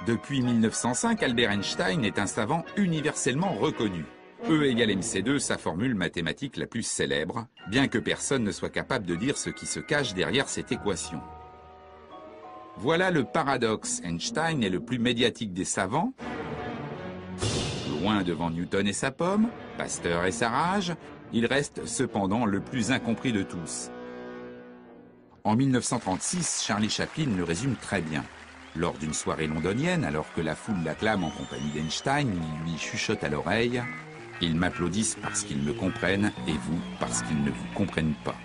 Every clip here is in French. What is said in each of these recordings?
Depuis 1905, Albert Einstein est un savant universellement reconnu. E égale mc2, sa formule mathématique la plus célèbre, bien que personne ne soit capable de dire ce qui se cache derrière cette équation. Voilà le paradoxe. Einstein est le plus médiatique des savants, loin devant Newton et sa pomme, Pasteur et sa rage, il reste cependant le plus incompris de tous. En 1936, Charlie Chaplin le résume très bien. Lors d'une soirée londonienne, alors que la foule l'acclame en compagnie d'Einstein, il lui chuchote à l'oreille « Ils m'applaudissent parce qu'ils me comprennent et vous parce qu'ils ne vous comprennent pas ».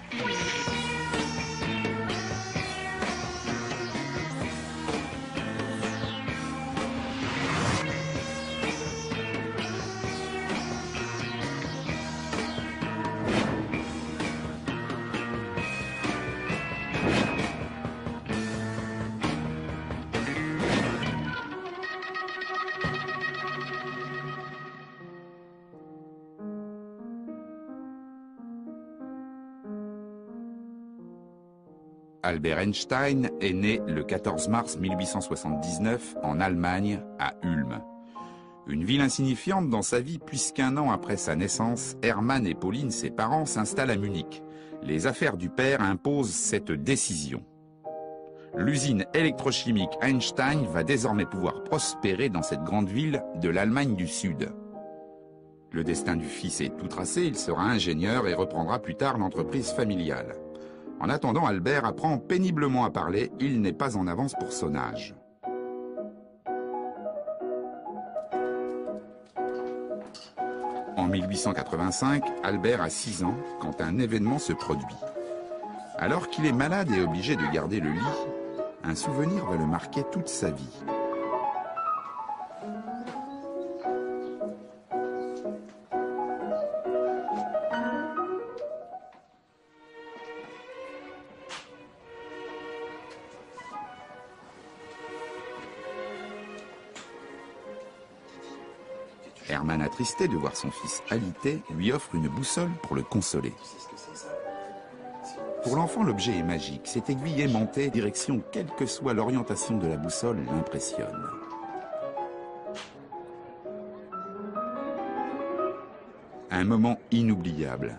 Albert Einstein est né le 14 mars 1879 en Allemagne, à Ulm. Une ville insignifiante dans sa vie puisqu'un an après sa naissance, Hermann et Pauline, ses parents, s'installent à Munich. Les affaires du père imposent cette décision. L'usine électrochimique Einstein va désormais pouvoir prospérer dans cette grande ville de l'Allemagne du Sud. Le destin du fils est tout tracé, il sera ingénieur et reprendra plus tard l'entreprise familiale. En attendant, Albert apprend péniblement à parler, il n'est pas en avance pour son âge. En 1885, Albert a 6 ans quand un événement se produit. Alors qu'il est malade et obligé de garder le lit, un souvenir va le marquer toute sa vie. Hermann, attristé de voir son fils alité, lui offre une boussole pour le consoler. Pour l'enfant, l'objet est magique. Cette aiguille aimantée, direction quelle que soit l'orientation de la boussole, l'impressionne. Un moment inoubliable.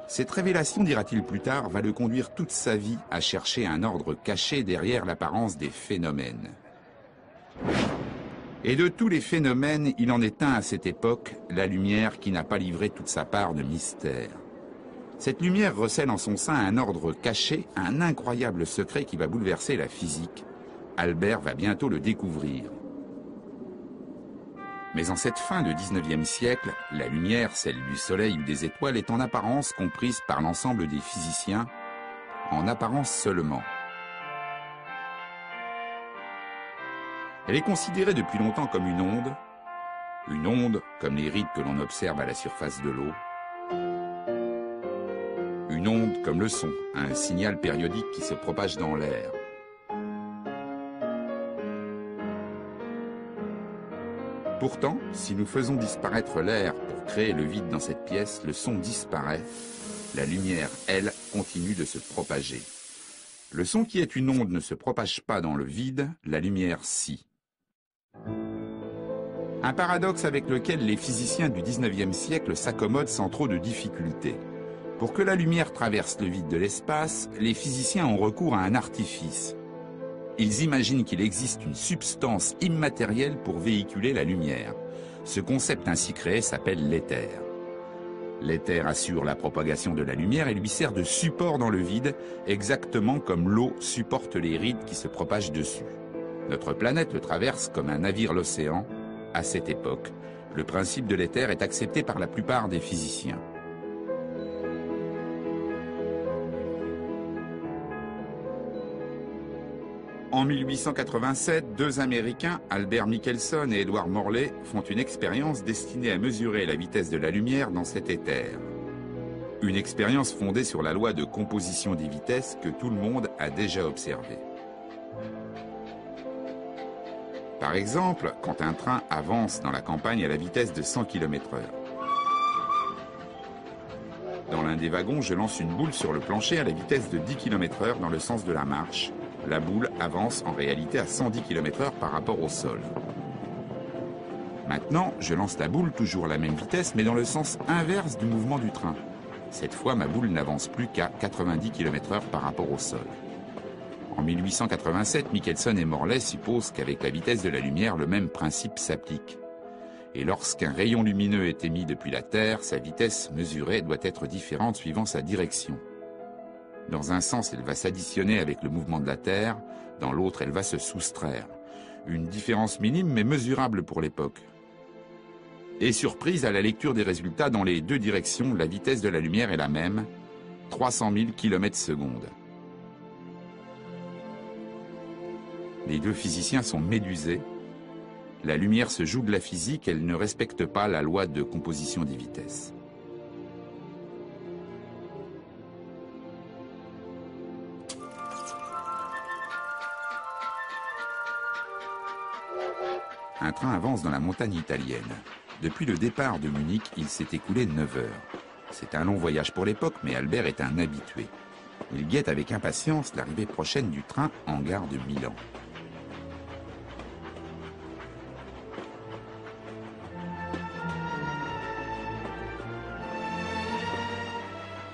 Cette révélation, dira-t-il plus tard, va le conduire toute sa vie à chercher un ordre caché derrière l'apparence des phénomènes. Et de tous les phénomènes, il en est un à cette époque, la lumière qui n'a pas livré toute sa part de mystère. Cette lumière recèle en son sein un ordre caché, un incroyable secret qui va bouleverser la physique. Albert va bientôt le découvrir. Mais en cette fin de 19e siècle, la lumière, celle du soleil ou des étoiles, est en apparence comprise par l'ensemble des physiciens, en apparence seulement. Elle est considérée depuis longtemps comme une onde comme les rides que l'on observe à la surface de l'eau, une onde comme le son, un signal périodique qui se propage dans l'air. Pourtant, si nous faisons disparaître l'air pour créer le vide dans cette pièce, le son disparaît, la lumière, elle, continue de se propager. Le son qui est une onde ne se propage pas dans le vide, la lumière si. Un paradoxe avec lequel les physiciens du 19e siècle s'accommodent sans trop de difficultés. Pour que la lumière traverse le vide de l'espace, les physiciens ont recours à un artifice. Ils imaginent qu'il existe une substance immatérielle pour véhiculer la lumière. Ce concept ainsi créé s'appelle l'éther. L'éther assure la propagation de la lumière et lui sert de support dans le vide, exactement comme l'eau supporte les rides qui se propagent dessus. Notre planète le traverse comme un navire l'océan. À cette époque, le principe de l'éther est accepté par la plupart des physiciens. En 1887, 2 Américains, Albert Michelson et Edward Morley, font une expérience destinée à mesurer la vitesse de la lumière dans cet éther. Une expérience fondée sur la loi de composition des vitesses que tout le monde a déjà observée. Par exemple, quand un train avance dans la campagne à la vitesse de 100 km/h. Dans l'un des wagons, je lance une boule sur le plancher à la vitesse de 10 km/h dans le sens de la marche. La boule avance en réalité à 110 km/h par rapport au sol. Maintenant, je lance la boule toujours à la même vitesse, mais dans le sens inverse du mouvement du train. Cette fois, ma boule n'avance plus qu'à 90 km/h par rapport au sol. En 1887, Michelson et Morley supposent qu'avec la vitesse de la lumière, le même principe s'applique. Et lorsqu'un rayon lumineux est émis depuis la Terre, sa vitesse mesurée doit être différente suivant sa direction. Dans un sens, elle va s'additionner avec le mouvement de la Terre, dans l'autre, elle va se soustraire. Une différence minime mais mesurable pour l'époque. Et surprise à la lecture des résultats, dans les deux directions, la vitesse de la lumière est la même, 300 000 km/s. Les deux physiciens sont médusés. La lumière se joue de la physique, elle ne respecte pas la loi de composition des vitesses. Un train avance dans la montagne italienne. Depuis le départ de Munich, il s'est écoulé 9 heures. C'est un long voyage pour l'époque, mais Albert est un habitué. Il guette avec impatience l'arrivée prochaine du train en gare de Milan.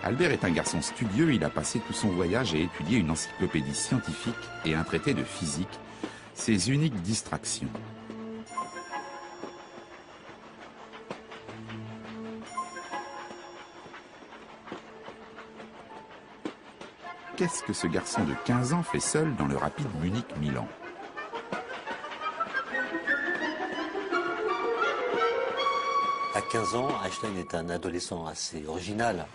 Albert est un garçon studieux, il a passé tout son voyage à étudier une encyclopédie scientifique et un traité de physique, ses uniques distractions. Qu'est-ce que ce garçon de 15 ans fait seul dans le rapide Munich-Milan? À 15 ans, Einstein est un adolescent assez original.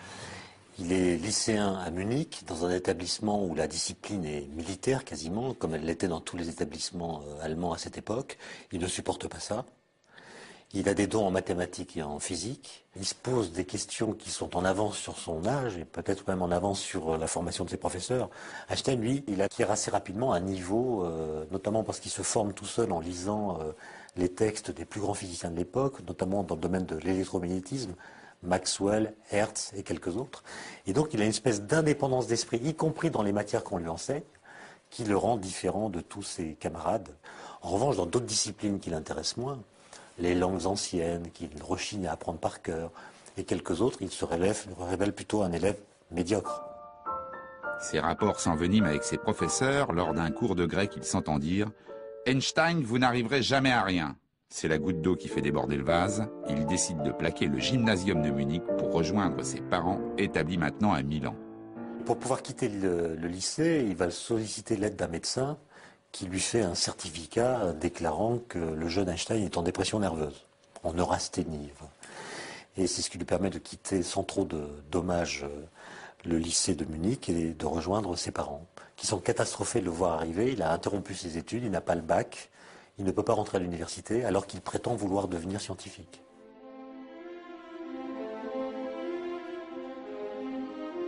Il est lycéen à Munich, dans un établissement où la discipline est militaire quasiment, comme elle l'était dans tous les établissements allemands à cette époque. Il ne supporte pas ça. Il a des dons en mathématiques et en physique. Il se pose des questions qui sont en avance sur son âge et peut-être même en avance sur la formation de ses professeurs. Einstein, lui, il acquiert assez rapidement un niveau, notamment parce qu'il se forme tout seul en lisant les textes des plus grands physiciens de l'époque, notamment dans le domaine de l'électromagnétisme, Maxwell, Hertz et quelques autres. Et donc il a une espèce d'indépendance d'esprit, y compris dans les matières qu'on lui enseigne, qui le rend différent de tous ses camarades. En revanche, dans d'autres disciplines qui l'intéressent moins, les langues anciennes, qu'il rechigne à apprendre par cœur, et quelques autres, il se révèle plutôt un élève médiocre. Ses rapports s'enveniment avec ses professeurs. Lors d'un cours de grec, ils s'entendent dire « Einstein, vous n'arriverez jamais à rien ». C'est la goutte d'eau qui fait déborder le vase. Il décide de plaquer le gymnasium de Munich pour rejoindre ses parents, établis maintenant à Milan. Pour pouvoir quitter le lycée, il va solliciter l'aide d'un médecin qui lui fait un certificat déclarant que le jeune Einstein est en dépression nerveuse, en neurasthénie. Et c'est ce qui lui permet de quitter sans trop de dommages le lycée de Munich et de rejoindre ses parents, qui sont catastrophés de le voir arriver. Il a interrompu ses études, il n'a pas le bac, il ne peut pas rentrer à l'université alors qu'il prétend vouloir devenir scientifique.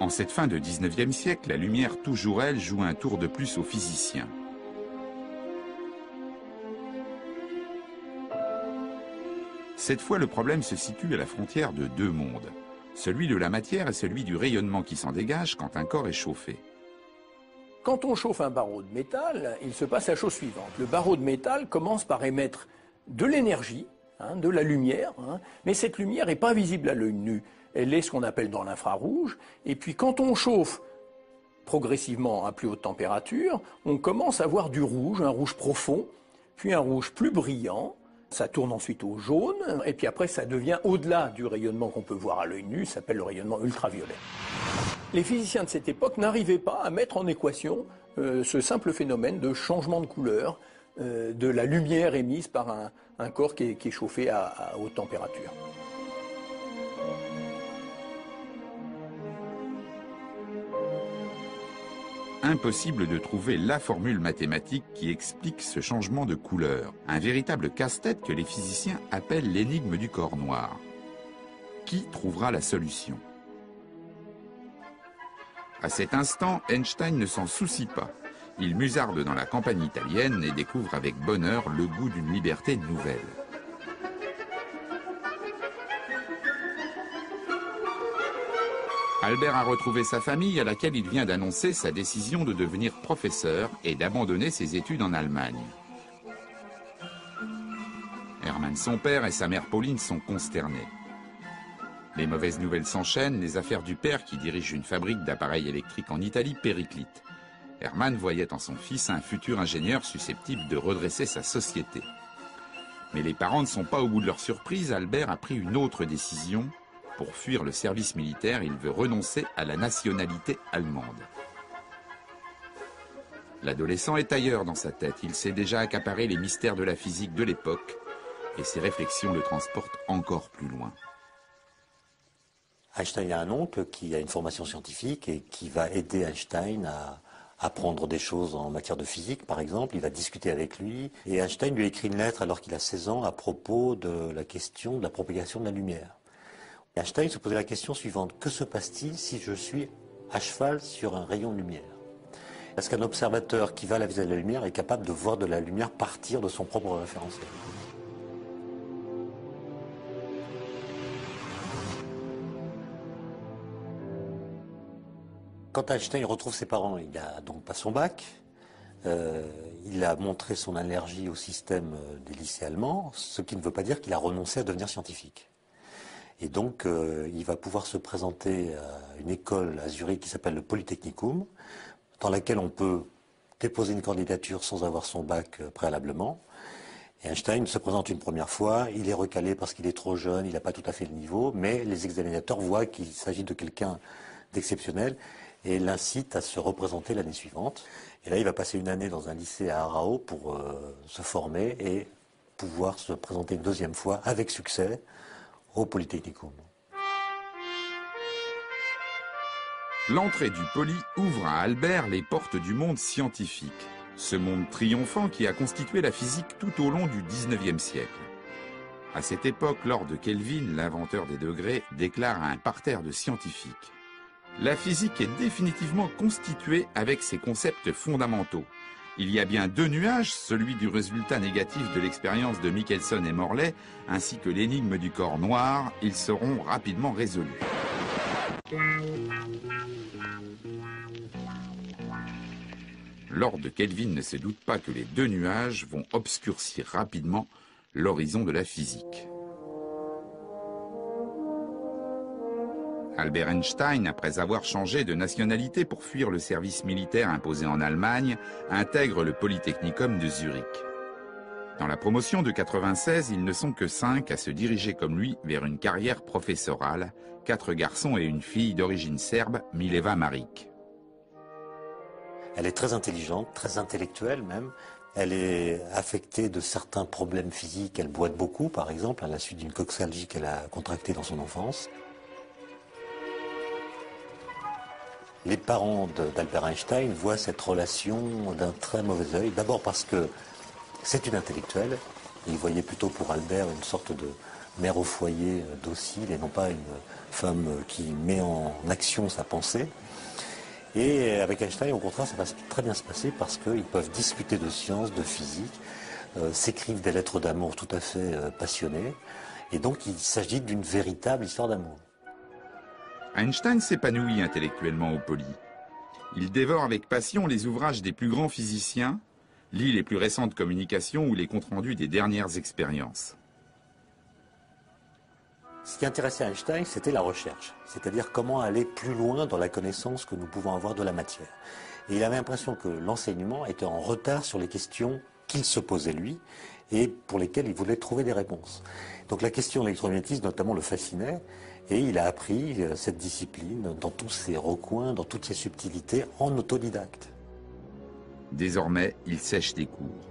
En cette fin de 19e siècle, la lumière, toujours elle, joue un tour de plus aux physiciens. Cette fois, le problème se situe à la frontière de deux mondes, celui de la matière et celui du rayonnement qui s'en dégage quand un corps est chauffé. Quand on chauffe un barreau de métal, il se passe la chose suivante. Le barreau de métal commence par émettre de l'énergie, de la lumière, mais cette lumière n'est pas visible à l'œil nu. Elle est ce qu'on appelle dans l'infrarouge. Et puis quand on chauffe progressivement à plus haute température, on commence à voir du rouge, un rouge profond, puis un rouge plus brillant. Ça tourne ensuite au jaune, et puis après ça devient au-delà du rayonnement qu'on peut voir à l'œil nu, ça s'appelle le rayonnement ultraviolet. Les physiciens de cette époque n'arrivaient pas à mettre en équation ce simple phénomène de changement de couleur de la lumière émise par un corps qui est chauffé à haute température. Impossible de trouver la formule mathématique qui explique ce changement de couleur. Un véritable casse-tête que les physiciens appellent l'énigme du corps noir. Qui trouvera la solution? À cet instant, Einstein ne s'en soucie pas. Il musarde dans la campagne italienne et découvre avec bonheur le goût d'une liberté nouvelle. Albert a retrouvé sa famille à laquelle il vient d'annoncer sa décision de devenir professeur et d'abandonner ses études en Allemagne. Hermann, son père, et sa mère Pauline sont consternés. Les mauvaises nouvelles s'enchaînent, les affaires du père qui dirige une fabrique d'appareils électriques en Italie périclitent. Hermann voyait en son fils un futur ingénieur susceptible de redresser sa société. Mais les parents ne sont pas au bout de leur surprise. Albert a pris une autre décision. Pour fuir le service militaire, il veut renoncer à la nationalité allemande. L'adolescent est ailleurs dans sa tête. Il sait déjà accaparer les mystères de la physique de l'époque et ses réflexions le transportent encore plus loin. Einstein a un oncle qui a une formation scientifique et qui va aider Einstein à apprendre des choses en matière de physique, par exemple. Il va discuter avec lui. Et Einstein lui écrit une lettre alors qu'il a 16 ans à propos de la question de la propagation de la lumière. Einstein se posait la question suivante: que se passe-t-il si je suis à cheval sur un rayon de lumière? Est-ce qu'un observateur qui va à la vitesse de la lumière est capable de voir de la lumière partir de son propre référentiel? Quand Einstein retrouve ses parents, il n'a donc pas son bac. Il a montré son allergie au système des lycées allemands, ce qui ne veut pas dire qu'il a renoncé à devenir scientifique. Et donc, il va pouvoir se présenter à une école à Zurich qui s'appelle le Polytechnicum, dans laquelle on peut déposer une candidature sans avoir son bac préalablement. Et Einstein se présente une première fois, il est recalé parce qu'il est trop jeune, il n'a pas tout à fait le niveau, mais les examinateurs voient qu'il s'agit de quelqu'un d'exceptionnel et l'incitent à se représenter l'année suivante. Et là, il va passer une année dans un lycée à Aarau pour se former et pouvoir se présenter une deuxième fois avec succès au Polytechnicum. L'entrée du Poly ouvre à Albert les portes du monde scientifique, ce monde triomphant qui a constitué la physique tout au long du XIXe siècle. À cette époque, Lord Kelvin, l'inventeur des degrés, déclare à un parterre de scientifiques: la physique est définitivement constituée avec ses concepts fondamentaux. Il y a bien deux nuages, celui du résultat négatif de l'expérience de Michelson et Morley, ainsi que l'énigme du corps noir. Ils seront rapidement résolus. Lord Kelvin ne se doute pas que les deux nuages vont obscurcir rapidement l'horizon de la physique. Albert Einstein, après avoir changé de nationalité pour fuir le service militaire imposé en Allemagne, intègre le Polytechnicum de Zurich. Dans la promotion de 96, ils ne sont que 5 à se diriger comme lui vers une carrière professorale, 4 garçons et une fille d'origine serbe, Mileva Marić. Elle est très intelligente, très intellectuelle même. Elle est affectée de certains problèmes physiques. Elle boite beaucoup, par exemple, à la suite d'une coxalgie qu'elle a contractée dans son enfance. Les parents d'Albert Einstein voient cette relation d'un très mauvais œil. D'abord parce que c'est une intellectuelle. Ils voyaient plutôt pour Albert une sorte de mère au foyer docile et non pas une femme qui met en action sa pensée. Et avec Einstein, au contraire, ça va très bien se passer parce qu'ils peuvent discuter de sciences, de physique, s'écrivent des lettres d'amour tout à fait passionnées. Et donc, il s'agit d'une véritable histoire d'amour. Einstein s'épanouit intellectuellement au Poly. Il dévore avec passion les ouvrages des plus grands physiciens, lit les plus récentes communications ou les comptes rendus des dernières expériences. Ce qui intéressait Einstein, c'était la recherche, c'est-à-dire comment aller plus loin dans la connaissance que nous pouvons avoir de la matière. Et il avait l'impression que l'enseignement était en retard sur les questions qu'il se posait lui et pour lesquelles il voulait trouver des réponses. Donc la question de l'électromagnétisme notamment le fascinait et il a appris cette discipline dans tous ses recoins, dans toutes ses subtilités en autodidacte. Désormais, il sèche des cours.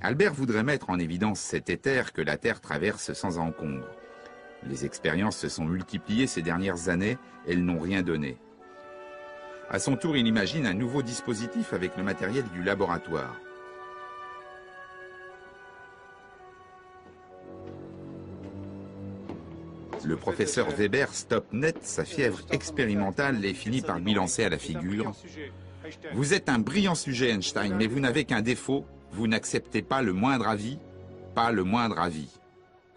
Albert voudrait mettre en évidence cet éther que la Terre traverse sans encombre. Les expériences se sont multipliées ces dernières années, elles n'ont rien donné. À son tour, il imagine un nouveau dispositif avec le matériel du laboratoire. Le professeur Weber stoppe net sa fièvre expérimentale et finit par lui lancer à la figure: « Vous êtes un brillant sujet, Einstein, mais vous n'avez qu'un défaut, vous n'acceptez pas le moindre avis, pas le moindre avis. »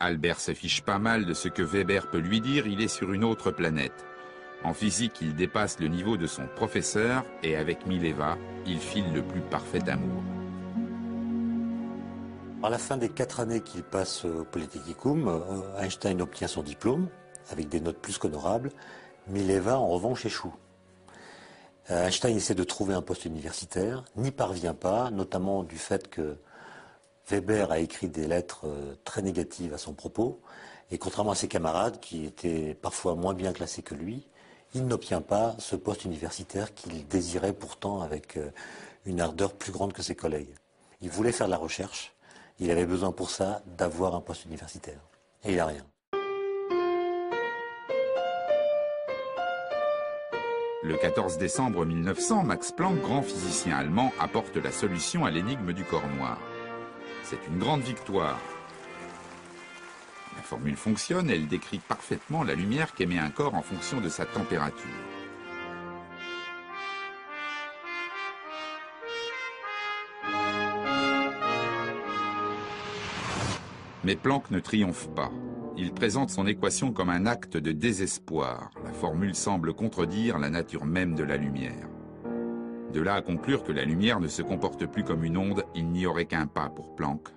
Albert se fiche pas mal de ce que Weber peut lui dire, il est sur une autre planète. En physique, il dépasse le niveau de son professeur et avec Mileva, il file le plus parfait amour. À la fin des 4 années qu'il passe au Polytechnicum, Einstein obtient son diplôme avec des notes plus qu'honorables. Mileva, en revanche, échoue. Einstein essaie de trouver un poste universitaire, n'y parvient pas, notamment du fait que Weber a écrit des lettres très négatives à son propos. Et contrairement à ses camarades, qui étaient parfois moins bien classés que lui, il n'obtient pas ce poste universitaire qu'il désirait pourtant avec une ardeur plus grande que ses collègues. Il voulait faire de la recherche, il avait besoin pour ça d'avoir un poste universitaire. Et il n'a rien. Le 14 décembre 1900, Max Planck, grand physicien allemand, apporte la solution à l'énigme du corps noir. C'est une grande victoire. La formule fonctionne, elle décrit parfaitement la lumière qu'émet un corps en fonction de sa température. Mais Planck ne triomphe pas. Il présente son équation comme un acte de désespoir. La formule semble contredire la nature même de la lumière. De là à conclure que la lumière ne se comporte plus comme une onde, il n'y aurait qu'un pas pour Planck.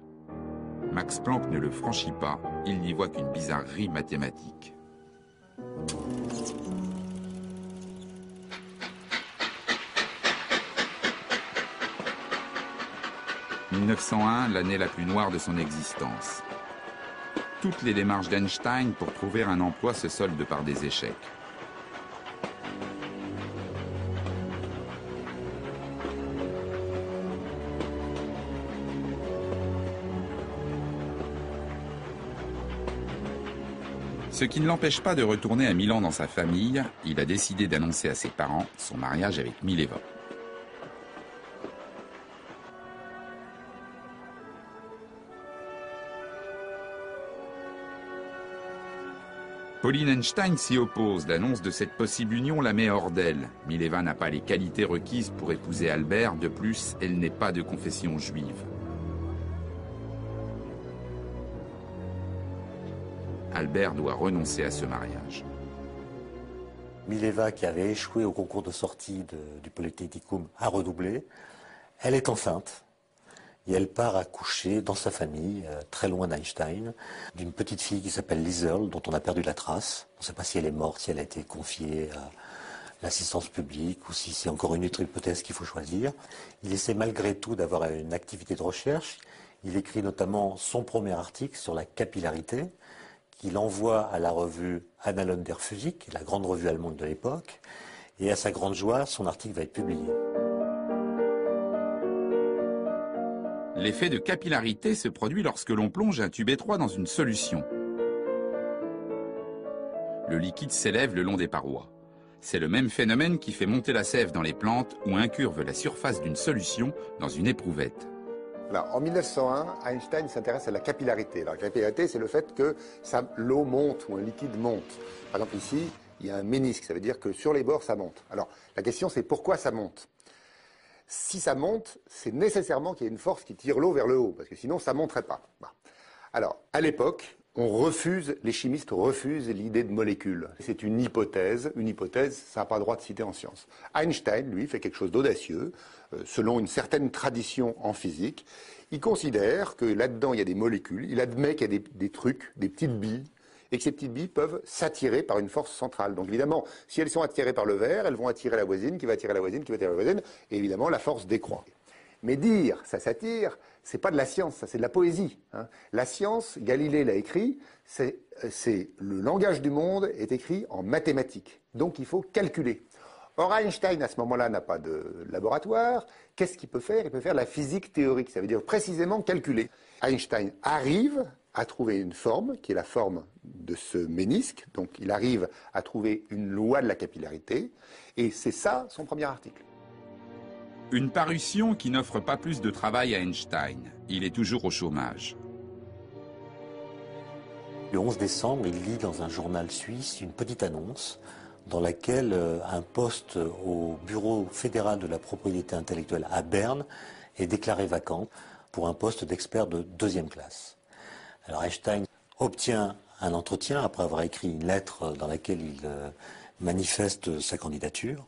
Max Planck ne le franchit pas, il n'y voit qu'une bizarrerie mathématique. « 1901, l'année la plus noire de son existence. Toutes les démarches d'Einstein pour trouver un emploi se soldent par des échecs. Ce qui ne l'empêche pas de retourner à Milan dans sa famille, il a décidé d'annoncer à ses parents son mariage avec Mileva. Pauline Einstein s'y oppose. L'annonce de cette possible union la met hors d'elle. Mileva n'a pas les qualités requises pour épouser Albert. De plus, elle n'est pas de confession juive. Albert doit renoncer à ce mariage. Mileva, qui avait échoué au concours de sortie du Polytechnicum, a redoublé. Elle est enceinte. Et elle part accoucher dans sa famille, très loin d'Einstein, d'une petite fille qui s'appelle Liesl, dont on a perdu la trace. On ne sait pas si elle est morte, si elle a été confiée à l'assistance publique ou si c'est encore une autre hypothèse qu'il faut choisir. Il essaie malgré tout d'avoir une activité de recherche. Il écrit notamment son premier article sur la capillarité, qu'il envoie à la revue Annalen der Physik, la grande revue allemande de l'époque. Et à sa grande joie, son article va être publié. L'effet de capillarité se produit lorsque l'on plonge un tube étroit dans une solution. Le liquide s'élève le long des parois. C'est le même phénomène qui fait monter la sève dans les plantes ou incurve la surface d'une solution dans une éprouvette. Alors, en 1901, Einstein s'intéresse à la capillarité. Alors, la capillarité, c'est le fait que l'eau monte ou un liquide monte. Par exemple, ici, il y a un ménisque, ça veut dire que sur les bords, ça monte. Alors, la question, c'est pourquoi ça monte ? Si ça monte, c'est nécessairement qu'il y ait une force qui tire l'eau vers le haut, parce que sinon, ça ne monterait pas. Bon. Alors, à l'époque, les chimistes refusent l'idée de molécules. C'est une hypothèse, ça n'a pas le droit de citer en science. Einstein, lui, fait quelque chose d'audacieux, selon une certaine tradition en physique. Il considère que là-dedans, il y a des molécules, il admet qu'il y a des trucs, des petites billes, et que ces petites billes peuvent s'attirer par une force centrale. Donc évidemment, si elles sont attirées par le verre, elles vont attirer la voisine, qui va attirer la voisine, qui va attirer la voisine, et évidemment, la force décroît. Mais dire ça s'attire, c'est pas de la science, ça c'est de la poésie. Hein. La science, Galilée l'a écrit, c'est le langage du monde est écrit en mathématiques. Donc il faut calculer. Or Einstein, à ce moment-là, n'a pas de laboratoire. Qu'est-ce qu'il peut faire ? Il peut faire la physique théorique, ça veut dire précisément calculer. Einstein arrive à trouver une forme, qui est la forme de ce ménisque. Donc il arrive à trouver une loi de la capillarité. Et c'est ça son premier article. Une parution qui n'offre pas plus de travail à Einstein. Il est toujours au chômage. Le 11 décembre, il lit dans un journal suisse une petite annonce dans laquelle un poste au bureau fédéral de la propriété intellectuelle à Berne est déclaré vacant pour un poste d'expert de 2e classe. Alors Einstein obtient un entretien après avoir écrit une lettre dans laquelle il manifeste sa candidature.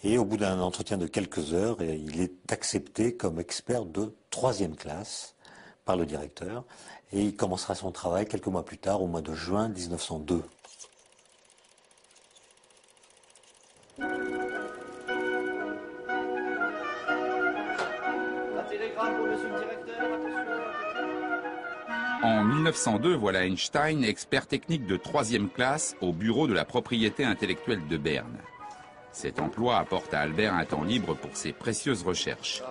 Et au bout d'un entretien de quelques heures, il est accepté comme expert de 3e classe par le directeur. Et il commencera son travail quelques mois plus tard, au mois de juin 1902. Un télégramme pour monsieur le directeur, attention. En 1902, voilà Einstein, expert technique de 3e classe au bureau de la propriété intellectuelle de Berne. Cet emploi apporte à Albert un temps libre pour ses précieuses recherches.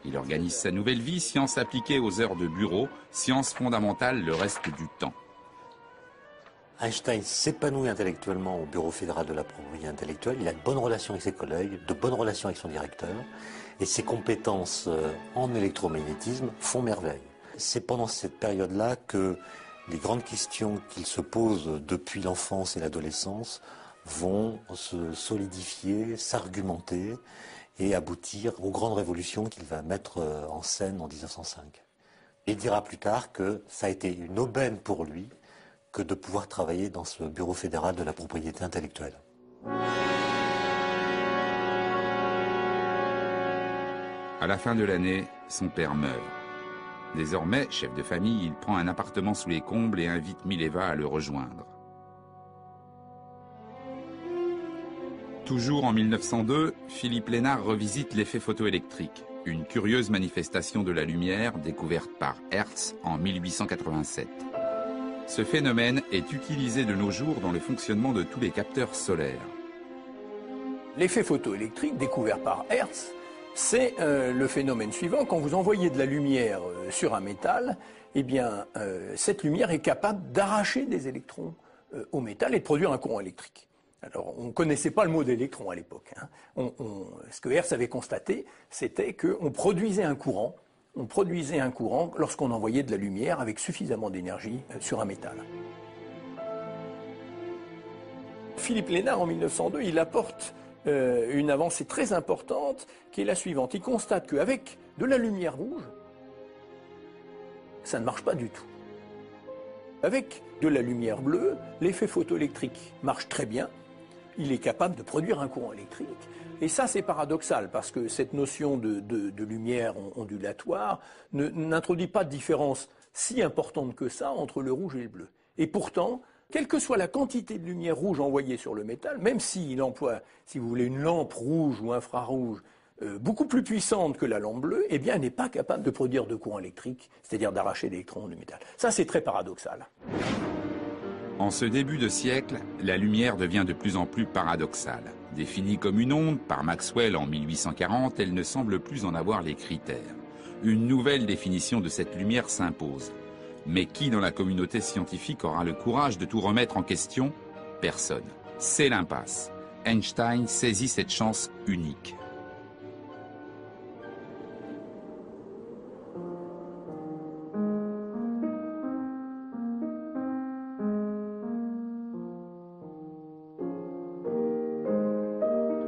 Il organise sa nouvelle vie, sciences appliquées aux heures de bureau, sciences fondamentales le reste du temps. Einstein s'épanouit intellectuellement au bureau fédéral de la propriété intellectuelle. Il a de bonnes relations avec ses collègues, de bonnes relations avec son directeur. Et ses compétences en électromagnétisme font merveille. C'est pendant cette période-là que les grandes questions qu'il se pose depuis l'enfance et l'adolescence vont se solidifier, s'argumenter et aboutir aux grandes révolutions qu'il va mettre en scène en 1905. Il dira plus tard que ça a été une aubaine pour lui que de pouvoir travailler dans ce bureau fédéral de la propriété intellectuelle. À la fin de l'année, son père meurt. Désormais, chef de famille, il prend un appartement sous les combles et invite Mileva à le rejoindre. Toujours en 1902, Philippe Lénard revisite l'effet photoélectrique, une curieuse manifestation de la lumière découverte par Hertz en 1887. Ce phénomène est utilisé de nos jours dans le fonctionnement de tous les capteurs solaires. L'effet photoélectrique découvert par Hertz, c'est le phénomène suivant. Quand vous envoyez de la lumière sur un métal, eh bien, cette lumière est capable d'arracher des électrons au métal et de produire un courant électrique. Alors, on ne connaissait pas le mot d'électron à l'époque. Ce que Hertz avait constaté, c'était qu'on produisait un courant. On produisait un courant lorsqu'on envoyait de la lumière avec suffisamment d'énergie sur un métal. Philippe Lénard, en 1902, il apporte une avancée très importante qui est la suivante. Il constate qu'avec de la lumière rouge, ça ne marche pas du tout. Avec de la lumière bleue, l'effet photoélectrique marche très bien. Il est capable de produire un courant électrique. Et ça, c'est paradoxal, parce que cette notion de lumière ondulatoire n'introduit pas de différence si importante que ça entre le rouge et le bleu. Et pourtant, quelle que soit la quantité de lumière rouge envoyée sur le métal, même s'il emploie, si vous voulez, une lampe rouge ou infrarouge beaucoup plus puissante que la lampe bleue, eh bien, elle n'est pas capable de produire de courant électrique, c'est-à-dire d'arracher des électrons du métal. Ça, c'est très paradoxal. En ce début de siècle, la lumière devient de plus en plus paradoxale. Définie comme une onde par Maxwell en 1840, elle ne semble plus en avoir les critères. Une nouvelle définition de cette lumière s'impose. Mais qui dans la communauté scientifique aura le courage de tout remettre en question? Personne. C'est l'impasse. Einstein saisit cette chance unique.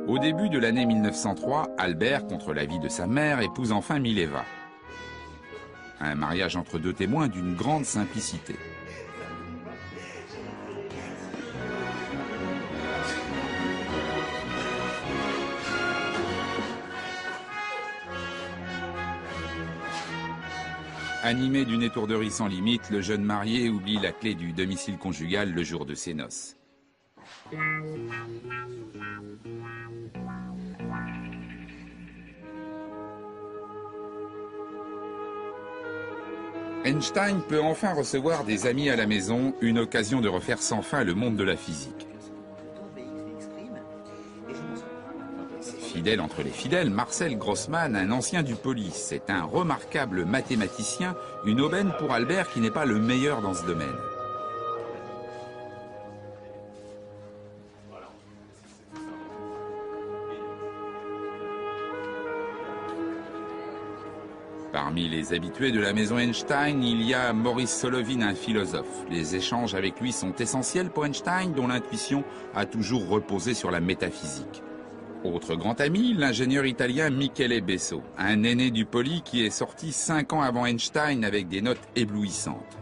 Au début de l'année 1903, Albert, contre l'avis de sa mère, épouse enfin Mileva. Un mariage entre deux témoins d'une grande simplicité. Animé d'une étourderie sans limite, le jeune marié oublie la clé du domicile conjugal le jour de ses noces. Einstein peut enfin recevoir des amis à la maison, une occasion de refaire sans fin le monde de la physique. Fidèle entre les fidèles, Marcel Grossmann, un ancien du Poli, c'est un remarquable mathématicien, une aubaine pour Albert qui n'est pas le meilleur dans ce domaine. Parmi les habitués de la maison Einstein, il y a Maurice Solovin, un philosophe. Les échanges avec lui sont essentiels pour Einstein, dont l'intuition a toujours reposé sur la métaphysique. Autre grand ami, l'ingénieur italien Michele Besso, un aîné du Poli qui est sorti 5 ans avant Einstein avec des notes éblouissantes.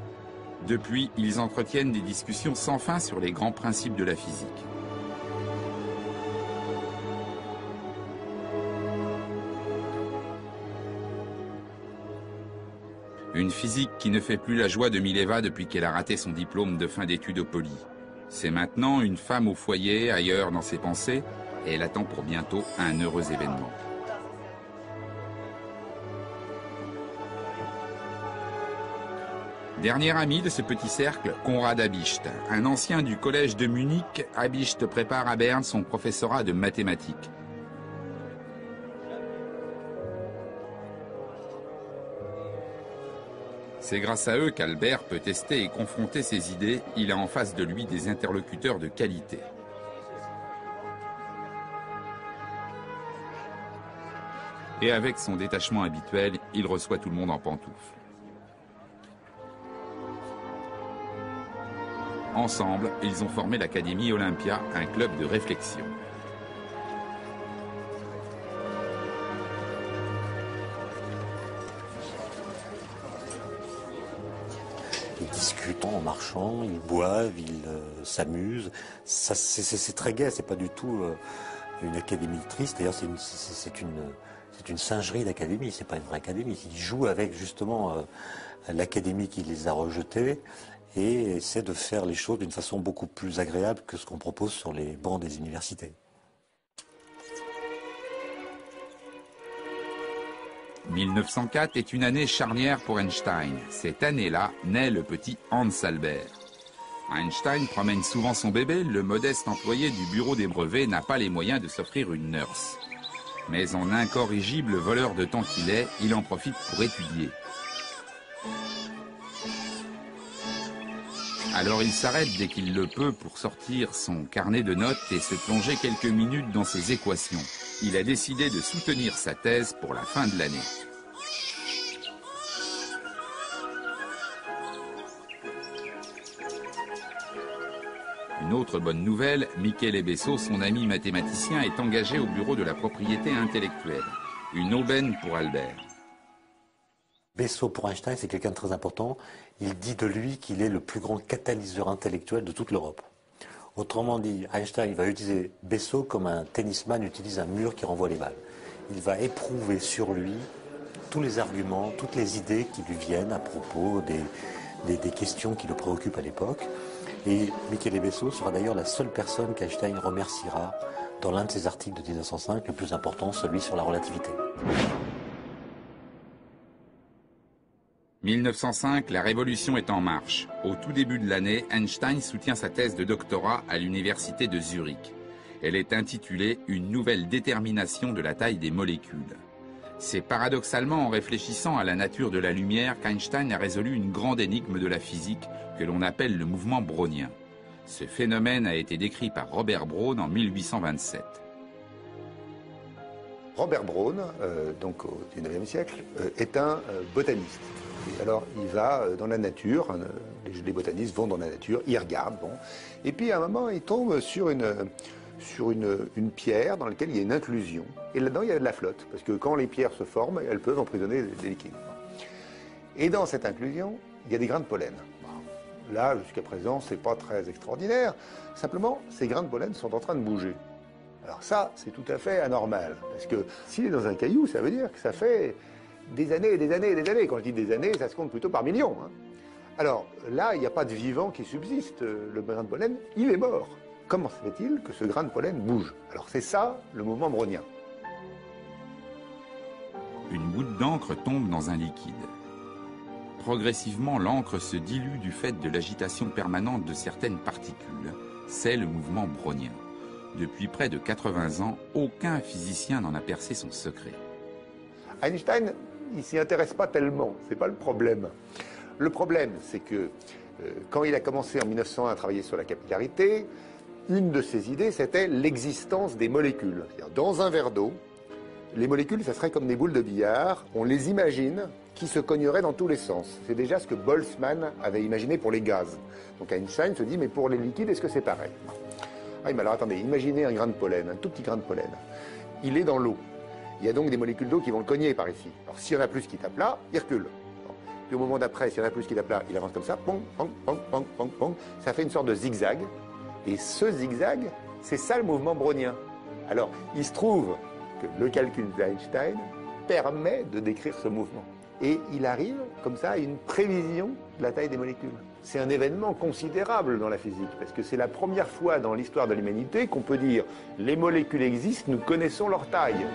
Depuis, ils entretiennent des discussions sans fin sur les grands principes de la physique. Une physique qui ne fait plus la joie de Mileva depuis qu'elle a raté son diplôme de fin d'études au Poly. C'est maintenant une femme au foyer, ailleurs dans ses pensées, et elle attend pour bientôt un heureux événement. Dernier ami de ce petit cercle, Konrad Habicht, un ancien du collège de Munich. Habicht prépare à Berne son professorat de mathématiques. C'est grâce à eux qu'Albert peut tester et confronter ses idées. Il a en face de lui des interlocuteurs de qualité. Et avec son détachement habituel, il reçoit tout le monde en pantoufles. Ensemble, ils ont formé l'Académie Olympia, un club de réflexion. Ils discutent en marchant, ils boivent, ils s'amusent. C'est très gai, c'est pas du tout une académie triste. D'ailleurs, c'est une singerie d'académie, c'est pas une vraie académie. Ils jouent avec justement l'académie qui les a rejetés et essaient de faire les choses d'une façon beaucoup plus agréable que ce qu'on propose sur les bancs des universités. « 1904 est une année charnière pour Einstein. Cette année-là naît le petit Hans Albert. Einstein promène souvent son bébé, le modeste employé du bureau des brevets n'a pas les moyens de s'offrir une nurse. Mais en incorrigible voleur de temps qu'il est, il en profite pour étudier. Alors il s'arrête dès qu'il le peut pour sortir son carnet de notes et se plonger quelques minutes dans ses équations. Il a décidé de soutenir sa thèse pour la fin de l'année. Une autre bonne nouvelle, Michele Besso, son ami mathématicien, est engagé au bureau de la propriété intellectuelle. Une aubaine pour Albert. Besso, pour Einstein, c'est quelqu'un de très important. Il dit de lui qu'il est le plus grand catalyseur intellectuel de toute l'Europe. Autrement dit, Einstein va utiliser Besso comme un tennisman utilise un mur qui renvoie les balles. Il va éprouver sur lui tous les arguments, toutes les idées qui lui viennent à propos des questions qui le préoccupent à l'époque. Et Michele Besso sera d'ailleurs la seule personne qu'Einstein remerciera dans l'un de ses articles de 1905, le plus important, celui sur la relativité. 1905, la révolution est en marche. Au tout début de l'année, Einstein soutient sa thèse de doctorat à l'université de Zurich. Elle est intitulée « Une nouvelle détermination de la taille des molécules ». C'est paradoxalement en réfléchissant à la nature de la lumière qu'Einstein a résolu une grande énigme de la physique que l'on appelle le mouvement brownien. Ce phénomène a été décrit par Robert Brown en 1827. Robert Brown, donc au XIXe siècle, est un botaniste. Et alors il va dans la nature, les botanistes vont dans la nature, ils regardent, bon, et puis à un moment il tombe sur une pierre dans laquelle il y a une inclusion. Et là-dedans il y a de la flotte, parce que quand les pierres se forment, elles peuvent emprisonner des liquides. Et dans cette inclusion, il y a des grains de pollen. Là, jusqu'à présent, c'est pas très extraordinaire. Simplement, ces grains de pollen sont en train de bouger. Alors ça, c'est tout à fait anormal, parce que s'il est dans un caillou, ça veut dire que ça fait des années et des années et des années. Quand je dis des années, ça se compte plutôt par millions. Hein. Alors là, il n'y a pas de vivant qui subsiste. Le grain de pollen, il est mort. Comment se fait-il que ce grain de pollen bouge? Alors c'est ça, le mouvement brownien. Une goutte d'encre tombe dans un liquide. Progressivement, l'encre se dilue du fait de l'agitation permanente de certaines particules. C'est le mouvement brownien. Depuis près de 80 ans, aucun physicien n'en a percé son secret. Einstein, il ne s'y intéresse pas tellement, c'est pas le problème. Le problème, c'est que quand il a commencé en 1901 à travailler sur la capillarité, une de ses idées, c'était l'existence des molécules. C'est-à-dire, dans un verre d'eau, les molécules, ça serait comme des boules de billard, on les imagine qui se cogneraient dans tous les sens. C'est déjà ce que Boltzmann avait imaginé pour les gaz. Donc Einstein se dit, mais pour les liquides, est-ce que c'est pareil? Ah, mais alors attendez, imaginez un grain de pollen, un tout petit grain de pollen. Il est dans l'eau. Il y a donc des molécules d'eau qui vont le cogner par ici. Alors s'il y en a plus qui tapent là, il recule. Bon. Puis au moment d'après, s'il y en a plus qui tapent là, il avance comme ça, pong, pong, pong, pong, pong, pong. Ça fait une sorte de zigzag. Et ce zigzag, c'est ça le mouvement brownien. Alors, il se trouve que le calcul d'Einstein permet de décrire ce mouvement. et il arrive comme ça à une prévision de la taille des molécules. C'est un événement considérable dans la physique, parce que c'est la première fois dans l'histoire de l'humanité qu'on peut dire les molécules existent, nous connaissons leur taille.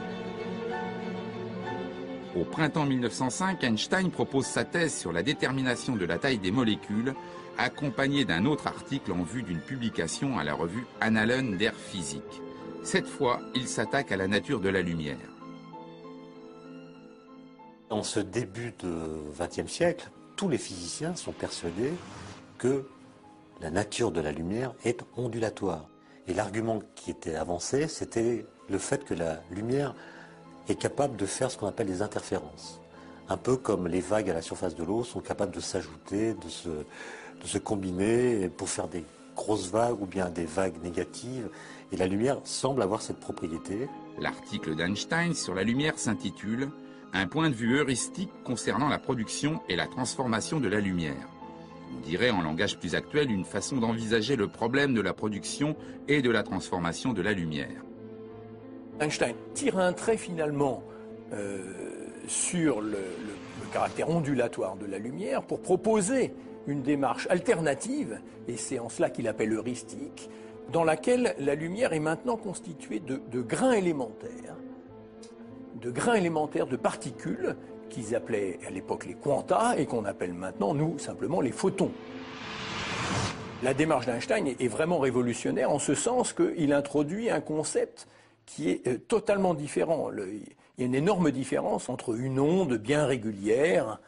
Au printemps 1905, Einstein propose sa thèse sur la détermination de la taille des molécules, accompagné d'un autre article en vue d'une publication à la revue Annalen der Physik. Cette fois, il s'attaque à la nature de la lumière. Dans ce début de XXe siècle, tous les physiciens sont persuadés que la nature de la lumière est ondulatoire. Et l'argument qui était avancé, c'était le fait que la lumière est capable de faire ce qu'on appelle des interférences. Un peu comme les vagues à la surface de l'eau sont capables de s'ajouter, de se combiner pour faire des grosses vagues ou bien des vagues négatives. Et la lumière semble avoir cette propriété. L'article d'Einstein sur la lumière s'intitule « Un point de vue heuristique concernant la production et la transformation de la lumière ». On dirait en langage plus actuel une façon d'envisager le problème de la production et de la transformation de la lumière. Einstein tire un trait finalement sur le caractère ondulatoire de la lumière pour proposer une démarche alternative, et c'est en cela qu'il appelle heuristique, dans laquelle la lumière est maintenant constituée de grains élémentaires, de particules qu'ils appelaient à l'époque les quanta et qu'on appelle maintenant, nous, simplement les photons. La démarche d'Einstein est vraiment révolutionnaire en ce sens qu'il introduit un concept qui est totalement différent. Il y a une énorme différence entre une onde bien régulière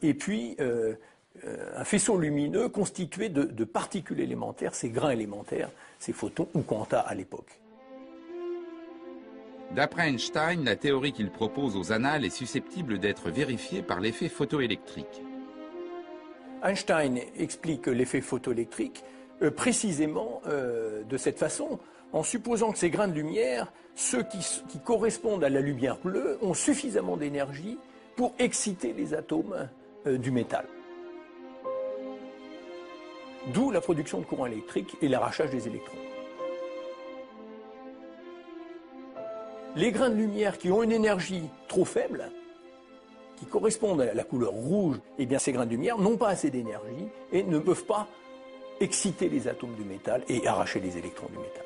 et puis un faisceau lumineux constitué de particules élémentaires, ces grains élémentaires, ces photons ou quanta à l'époque. D'après Einstein, la théorie qu'il propose aux annales est susceptible d'être vérifiée par l'effet photoélectrique. Einstein explique l'effet photoélectrique précisément de cette façon, en supposant que ces grains de lumière, ceux qui correspondent à la lumière bleue, ont suffisamment d'énergie pour exciter les atomes du métal. D'où la production de courant électrique et l'arrachage des électrons. Les grains de lumière qui ont une énergie trop faible, qui correspondent à la couleur rouge, eh bien ces grains de lumière n'ont pas assez d'énergie et ne peuvent pas exciter les atomes du métal et arracher les électrons du métal.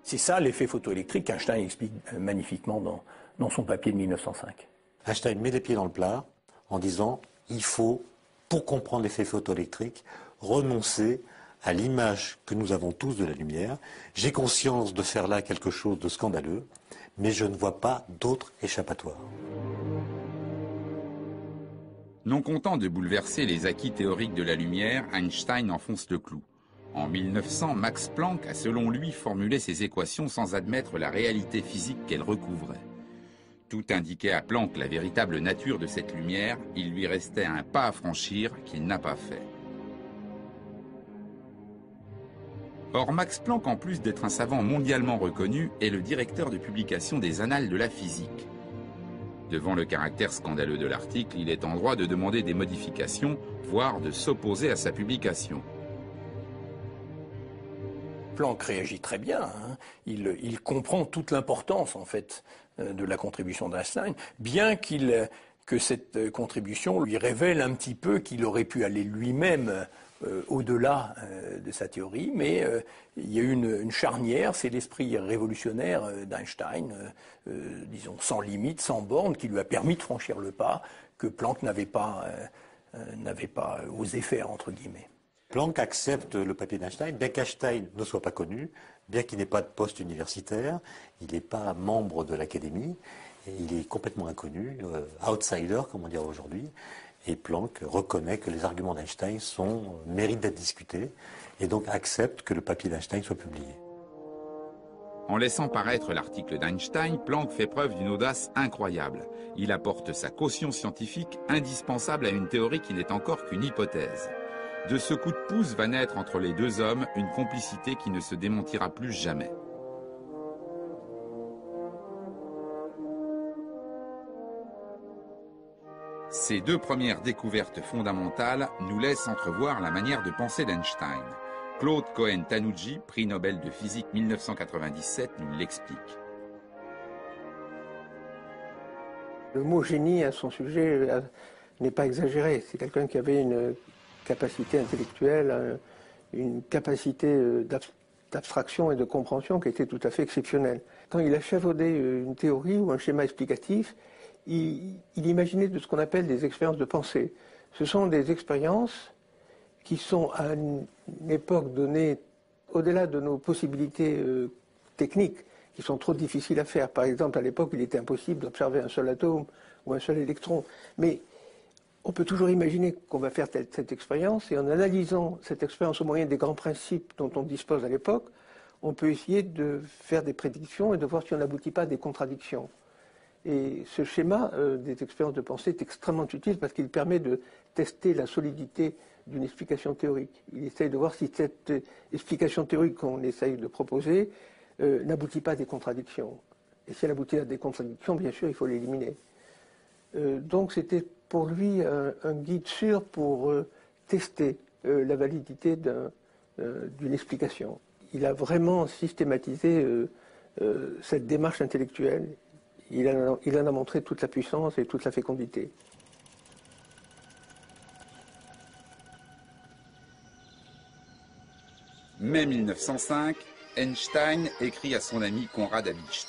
C'est ça l'effet photoélectrique qu'Einstein explique magnifiquement dans son papier de 1905. Einstein met les pieds dans le plat en disant il faut, pour comprendre l'effet photoélectrique, renoncer à l'image que nous avons tous de la lumière. J'ai conscience de faire là quelque chose de scandaleux, mais je ne vois pas d'autre échappatoire. Non content de bouleverser les acquis théoriques de la lumière, Einstein enfonce le clou. En 1900, Max Planck a selon lui formulé ces équations sans admettre la réalité physique qu'elles recouvraient. Tout indiquait à Planck la véritable nature de cette lumière, il lui restait un pas à franchir qu'il n'a pas fait. Or, Max Planck, en plus d'être un savant mondialement reconnu, est le directeur de publication des Annales de la physique. Devant le caractère scandaleux de l'article, il est en droit de demander des modifications, voire de s'opposer à sa publication. Planck réagit très bien, il comprend toute l'importance en fait de la contribution d'Einstein, bien que cette contribution lui révèle un petit peu qu'il aurait pu aller lui-même au-delà de sa théorie, mais il y a eu une charnière, c'est l'esprit révolutionnaire d'Einstein, disons sans limite, sans borne, qui lui a permis de franchir le pas que Planck n'avait pas osé faire, entre guillemets. Planck accepte le papier d'Einstein, bien qu'Einstein ne soit pas connu, bien qu'il n'ait pas de poste universitaire, il n'est pas membre de l'académie, il est complètement inconnu, outsider, comme on dirait aujourd'hui. Et Planck reconnaît que les arguments d'Einstein méritent d'être discutés et donc accepte que le papier d'Einstein soit publié. En laissant paraître l'article d'Einstein, Planck fait preuve d'une audace incroyable. Il apporte sa caution scientifique indispensable à une théorie qui n'est encore qu'une hypothèse. De ce coup de pouce va naître entre les deux hommes une complicité qui ne se démentira plus jamais. Ces deux premières découvertes fondamentales nous laissent entrevoir la manière de penser d'Einstein. Claude Cohen-Tanucci, prix Nobel de physique 1997, nous l'explique. Le mot génie à son sujet n'est pas exagéré. C'est quelqu'un qui avait une capacité intellectuelle, une capacité d'abstraction et de compréhension qui était tout à fait exceptionnelle. Quand il a chapeauté une théorie ou un schéma explicatif, il imaginait de ce qu'on appelle des expériences de pensée. Ce sont des expériences qui sont à une époque donnée au-delà de nos possibilités techniques, qui sont trop difficiles à faire. Par exemple, à l'époque, il était impossible d'observer un seul atome ou un seul électron. Mais on peut toujours imaginer qu'on va faire cette expérience, et en analysant cette expérience au moyen des grands principes dont on dispose à l'époque, on peut essayer de faire des prédictions et de voir si on n'aboutit pas à des contradictions. Et ce schéma des expériences de pensée est extrêmement utile parce qu'il permet de tester la solidité d'une explication théorique. Il essaye de voir si cette explication théorique qu'on essaye de proposer n'aboutit pas à des contradictions. Et si elle aboutit à des contradictions, bien sûr, il faut l'éliminer. Donc c'était pour lui un guide sûr pour tester la validité d'une explication. Il a vraiment systématisé cette démarche intellectuelle. Il en a montré toute la puissance et toute la fécondité. Mai 1905, Einstein écrit à son ami Konrad Habicht.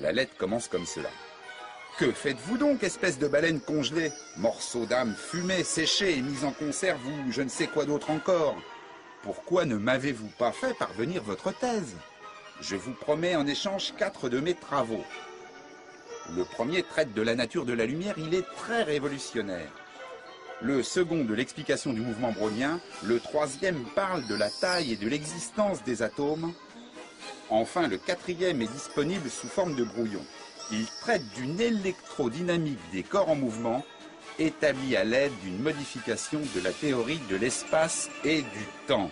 La lettre commence comme cela. « Que faites-vous donc, espèce de baleine congelée? Morceau d'âme fumée, séchée et mise en conserve ou je ne sais quoi d'autre encore? Pourquoi ne m'avez-vous pas fait parvenir votre thèse? Je vous promets en échange 4 de mes travaux. Le premier traite de la nature de la lumière, il est très révolutionnaire. Le second de l'explication du mouvement brownien, le troisième parle de la taille et de l'existence des atomes. Enfin, le quatrième est disponible sous forme de brouillon. Il traite d'une électrodynamique des corps en mouvement, établie à l'aide d'une modification de la théorie de l'espace et du temps. »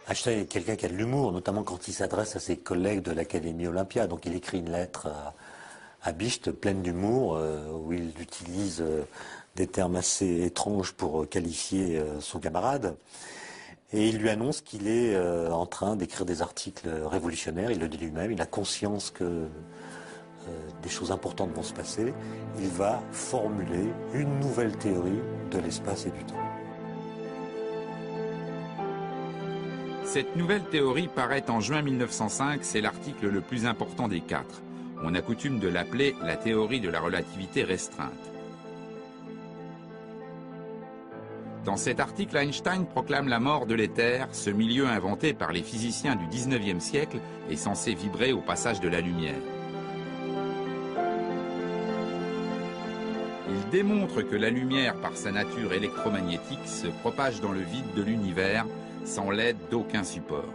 Einstein est quelqu'un qui a de l'humour, notamment quand il s'adresse à ses collègues de l'Académie Olympia. Donc il écrit une lettre à Habicht pleine d'humour, où il utilise des termes assez étranges pour qualifier son camarade. Et il lui annonce qu'il est en train d'écrire des articles révolutionnaires, il le dit lui-même, il a conscience que des choses importantes vont se passer. Il va formuler une nouvelle théorie de l'espace et du temps. Cette nouvelle théorie paraît en juin 1905, c'est l'article le plus important des 4. On a coutume de l'appeler la théorie de la relativité restreinte. Dans cet article, Einstein proclame la mort de l'éther, ce milieu inventé par les physiciens du 19e siècle et censé vibrer au passage de la lumière. Il démontre que la lumière, par sa nature électromagnétique, se propage dans le vide de l'univers sans l'aide d'aucun support.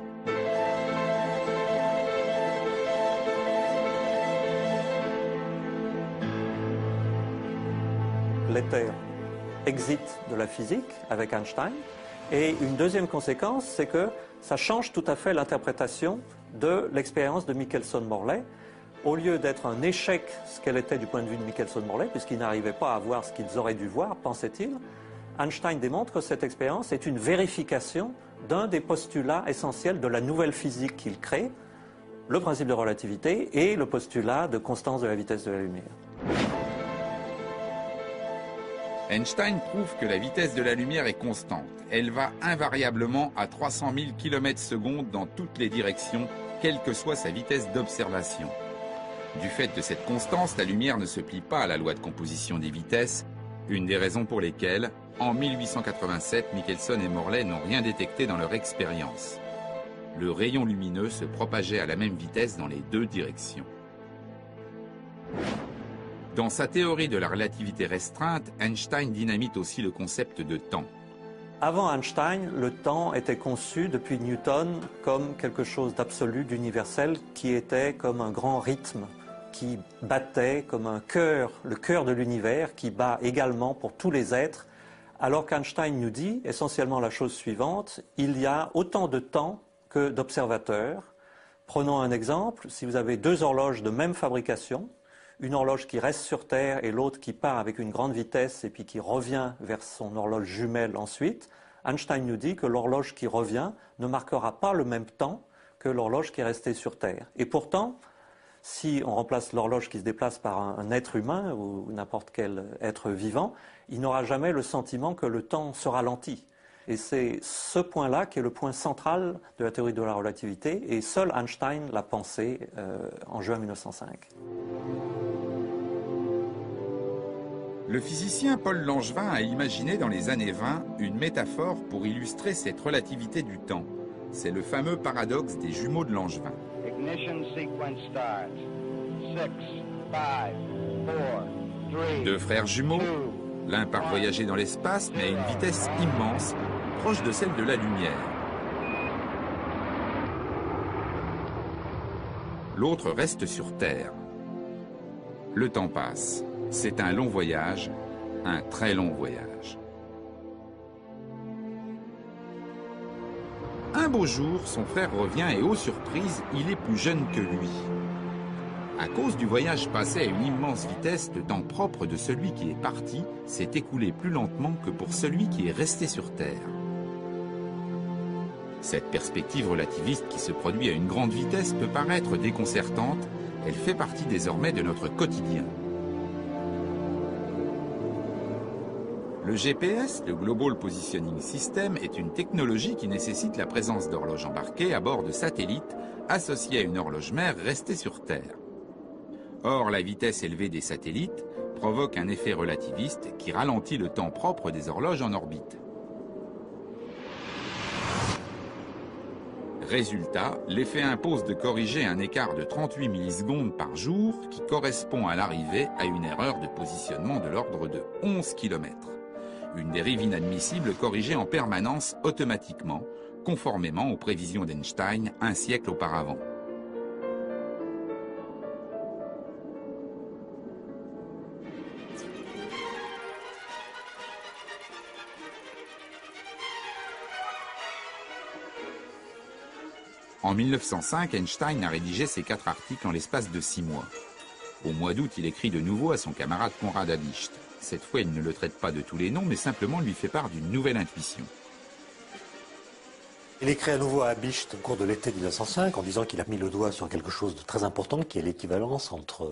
L'éther exit de la physique avec Einstein. Et une deuxième conséquence, c'est que ça change tout à fait l'interprétation de l'expérience de Michelson-Morley. Au lieu d'être un échec, ce qu'elle était du point de vue de Michelson-Morley, puisqu'ils n'arrivaient pas à voir ce qu'ils auraient dû voir, pensait-il, Einstein démontre que cette expérience est une vérification d'un des postulats essentiels de la nouvelle physique qu'il crée, le principe de relativité et le postulat de constance de la vitesse de la lumière. Einstein prouve que la vitesse de la lumière est constante. Elle va invariablement à 300 000 km/s dans toutes les directions, quelle que soit sa vitesse d'observation. Du fait de cette constance, la lumière ne se plie pas à la loi de composition des vitesses, une des raisons pour lesquelles, en 1887, Michelson et Morley n'ont rien détecté dans leur expérience. Le rayon lumineux se propageait à la même vitesse dans les deux directions. Dans sa théorie de la relativité restreinte, Einstein dynamite aussi le concept de temps. Avant Einstein, le temps était conçu depuis Newton comme quelque chose d'absolu, d'universel, qui était comme un grand rythme, qui battait comme un cœur, le cœur de l'univers, qui bat également pour tous les êtres, alors qu'Einstein nous dit essentiellement la chose suivante, il y a autant de temps que d'observateurs. Prenons un exemple, si vous avez deux horloges de même fabrication, une horloge qui reste sur Terre et l'autre qui part avec une grande vitesse et puis qui revient vers son horloge jumelle ensuite, Einstein nous dit que l'horloge qui revient ne marquera pas le même temps que l'horloge qui est restée sur Terre. Et pourtant, si on remplace l'horloge qui se déplace par un être humain ou n'importe quel être vivant, il n'aura jamais le sentiment que le temps se ralentit. Et c'est ce point-là qui est le point central de la théorie de la relativité, et seul Einstein l'a pensé en juin 1905. Le physicien Paul Langevin a imaginé dans les années 20 une métaphore pour illustrer cette relativité du temps. C'est le fameux paradoxe des jumeaux de Langevin. Ignition sequence starts. 6, 5, 4, 3, Deux frères jumeaux, l'un part voyager dans l'espace, mais à une vitesse immense, proche de celle de la lumière. L'autre reste sur Terre. Le temps passe. C'est un long voyage, un très long voyage. Un beau jour, son frère revient et, ô surprise, il est plus jeune que lui. À cause du voyage passé à une immense vitesse, le temps propre de celui qui est parti s'est écoulé plus lentement que pour celui qui est resté sur Terre. Cette perspective relativiste qui se produit à une grande vitesse peut paraître déconcertante, elle fait partie désormais de notre quotidien. Le GPS, le Global Positioning System, est une technologie qui nécessite la présence d'horloges embarquées à bord de satellites associés à une horloge mère restée sur Terre. Or, la vitesse élevée des satellites provoque un effet relativiste qui ralentit le temps propre des horloges en orbite. Résultat, l'effet impose de corriger un écart de 38 millisecondes par jour qui correspond à l'arrivée à une erreur de positionnement de l'ordre de 11 km. Une dérive inadmissible corrigée en permanence automatiquement, conformément aux prévisions d'Einstein un siècle auparavant. En 1905, Einstein a rédigé ses 4 articles en l'espace de 6 mois. Au mois d'août, il écrit de nouveau à son camarade Konrad Habicht. Cette fois, il ne le traite pas de tous les noms, mais simplement lui fait part d'une nouvelle intuition. Il écrit à nouveau à Habicht au cours de l'été 1905 en disant qu'il a mis le doigt sur quelque chose de très important qui est l'équivalence entre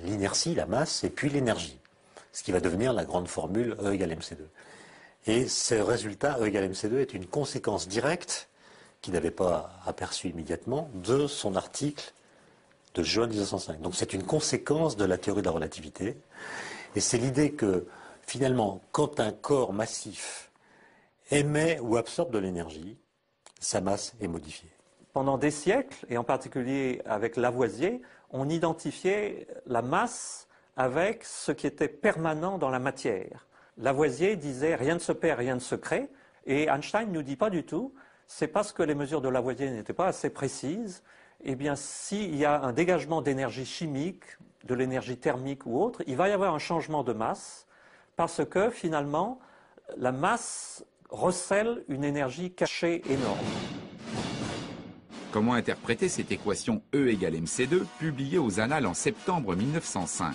l'inertie, la masse, et puis l'énergie. Ce qui va devenir la grande formule E égale mc2. Et ce résultat, E égale mc2, est une conséquence directe, qu'il n'avait pas aperçue immédiatement, de son article de juin 1905. Donc c'est une conséquence de la théorie de la relativité. Et c'est l'idée que, finalement, quand un corps massif émet ou absorbe de l'énergie, sa masse est modifiée. Pendant des siècles, et en particulier avec Lavoisier, on identifiait la masse avec ce qui était permanent dans la matière. Lavoisier disait « rien ne se perd, rien ne se crée », et Einstein ne nous dit pas du tout, c'est parce que les mesures de Lavoisier n'étaient pas assez précises, eh bien s'il y a un dégagement d'énergie chimique, de l'énergie thermique ou autre, il va y avoir un changement de masse parce que finalement la masse recèle une énergie cachée énorme. Comment interpréter cette équation E égale mc2 publiée aux Annales en septembre 1905 ?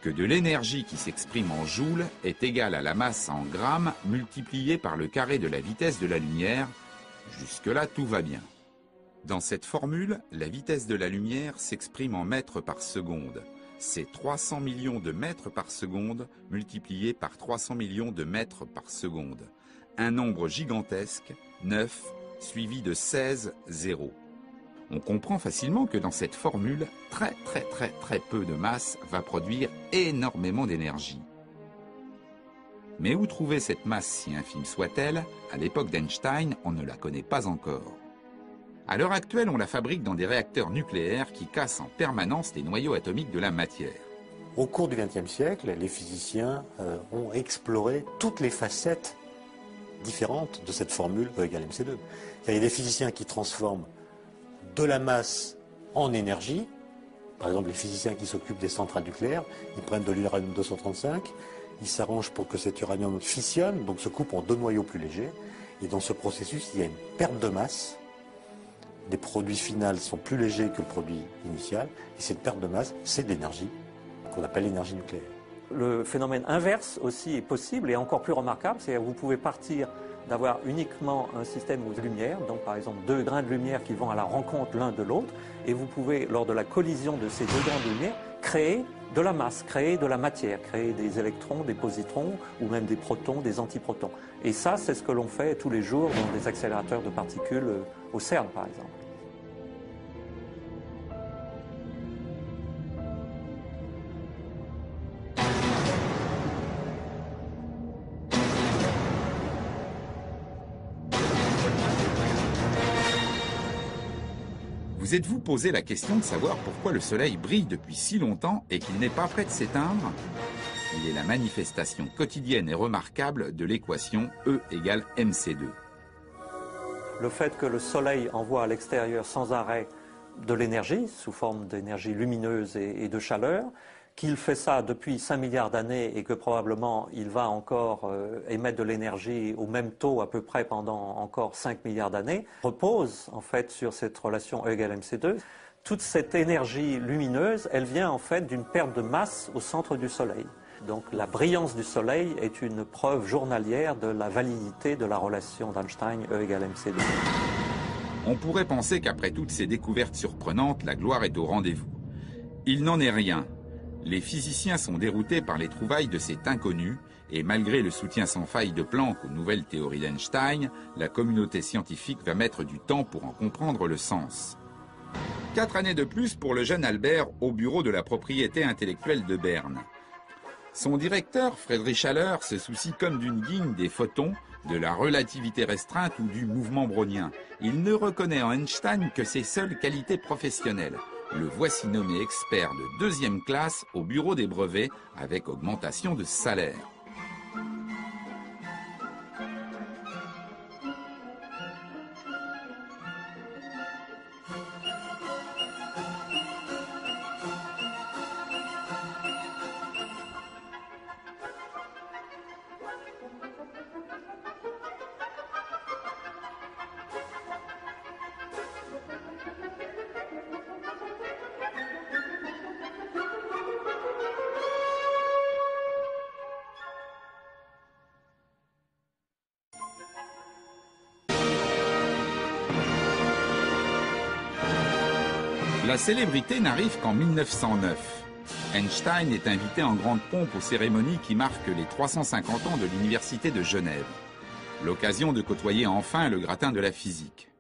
Que de l'énergie qui s'exprime en joules est égale à la masse en grammes multipliée par le carré de la vitesse de la lumière. Jusque-là, tout va bien. Dans cette formule, la vitesse de la lumière s'exprime en mètres par seconde. C'est 300 millions de mètres par seconde multiplié par 300 millions de mètres par seconde. Un nombre gigantesque, 9, suivi de 16 zéros. On comprend facilement que dans cette formule, très peu de masse va produire énormément d'énergie. Mais où trouver cette masse si infime soit-elle? À l'époque d'Einstein, on ne la connaît pas encore. À l'heure actuelle, on la fabrique dans des réacteurs nucléaires qui cassent en permanence les noyaux atomiques de la matière. Au cours du XXe siècle, les physiciens ont exploré toutes les facettes différentes de cette formule E égale mc2. Il y a des physiciens qui transforment de la masse en énergie. Par exemple, les physiciens qui s'occupent des centrales nucléaires, ils prennent de l'uranium-235, ils s'arrangent pour que cet uranium fissionne, donc se coupe en 2 noyaux plus légers. Et dans ce processus, il y a une perte de masse. Les produits finaux sont plus légers que le produit initial. Et cette perte de masse, c'est de l'énergie, qu'on appelle l'énergie nucléaire. Le phénomène inverse aussi est possible et encore plus remarquable, c'est-à-dire que vous pouvez partir d'avoir uniquement un système de lumière, donc par exemple 2 grains de lumière qui vont à la rencontre l'un de l'autre, et vous pouvez, lors de la collision de ces 2 grains de lumière, créer de la masse, créer de la matière, créer des électrons, des positrons, ou même des protons, des antiprotons. Et ça, c'est ce que l'on fait tous les jours dans des accélérateurs de particules au CERN, par exemple. Vous êtes-vous posé la question de savoir pourquoi le Soleil brille depuis si longtemps et qu'il n'est pas prêt de s'éteindre? Il est la manifestation quotidienne et remarquable de l'équation E égale mc2. Le fait que le Soleil envoie à l'extérieur sans arrêt de l'énergie, sous forme d'énergie lumineuse et de chaleur, qu'il fait ça depuis 5 milliards d'années et que probablement il va encore émettre de l'énergie au même taux à peu près pendant encore 5 milliards d'années, repose en fait sur cette relation E égale mc2. Toute cette énergie lumineuse, elle vient en fait d'une perte de masse au centre du Soleil. Donc la brillance du Soleil est une preuve journalière de la validité de la relation d'Einstein E égale mc2. On pourrait penser qu'après toutes ces découvertes surprenantes, la gloire est au rendez-vous. Il n'en est rien. Les physiciens sont déroutés par les trouvailles de cet inconnu, et malgré le soutien sans faille de Planck aux nouvelles théories d'Einstein, la communauté scientifique va mettre du temps pour en comprendre le sens. 4 années de plus pour le jeune Albert au bureau de la propriété intellectuelle de Berne. Son directeur, Friedrich Haller, se soucie comme d'une guigne des photons, de la relativité restreinte ou du mouvement brownien. Il ne reconnaît en Einstein que ses seules qualités professionnelles. Le voici nommé expert de 2e classe au bureau des brevets avec augmentation de salaire. La célébrité n'arrive qu'en 1909. Einstein est invité en grande pompe aux cérémonies qui marquent les 350 ans de l'Université de Genève. L'occasion de côtoyer enfin le gratin de la physique.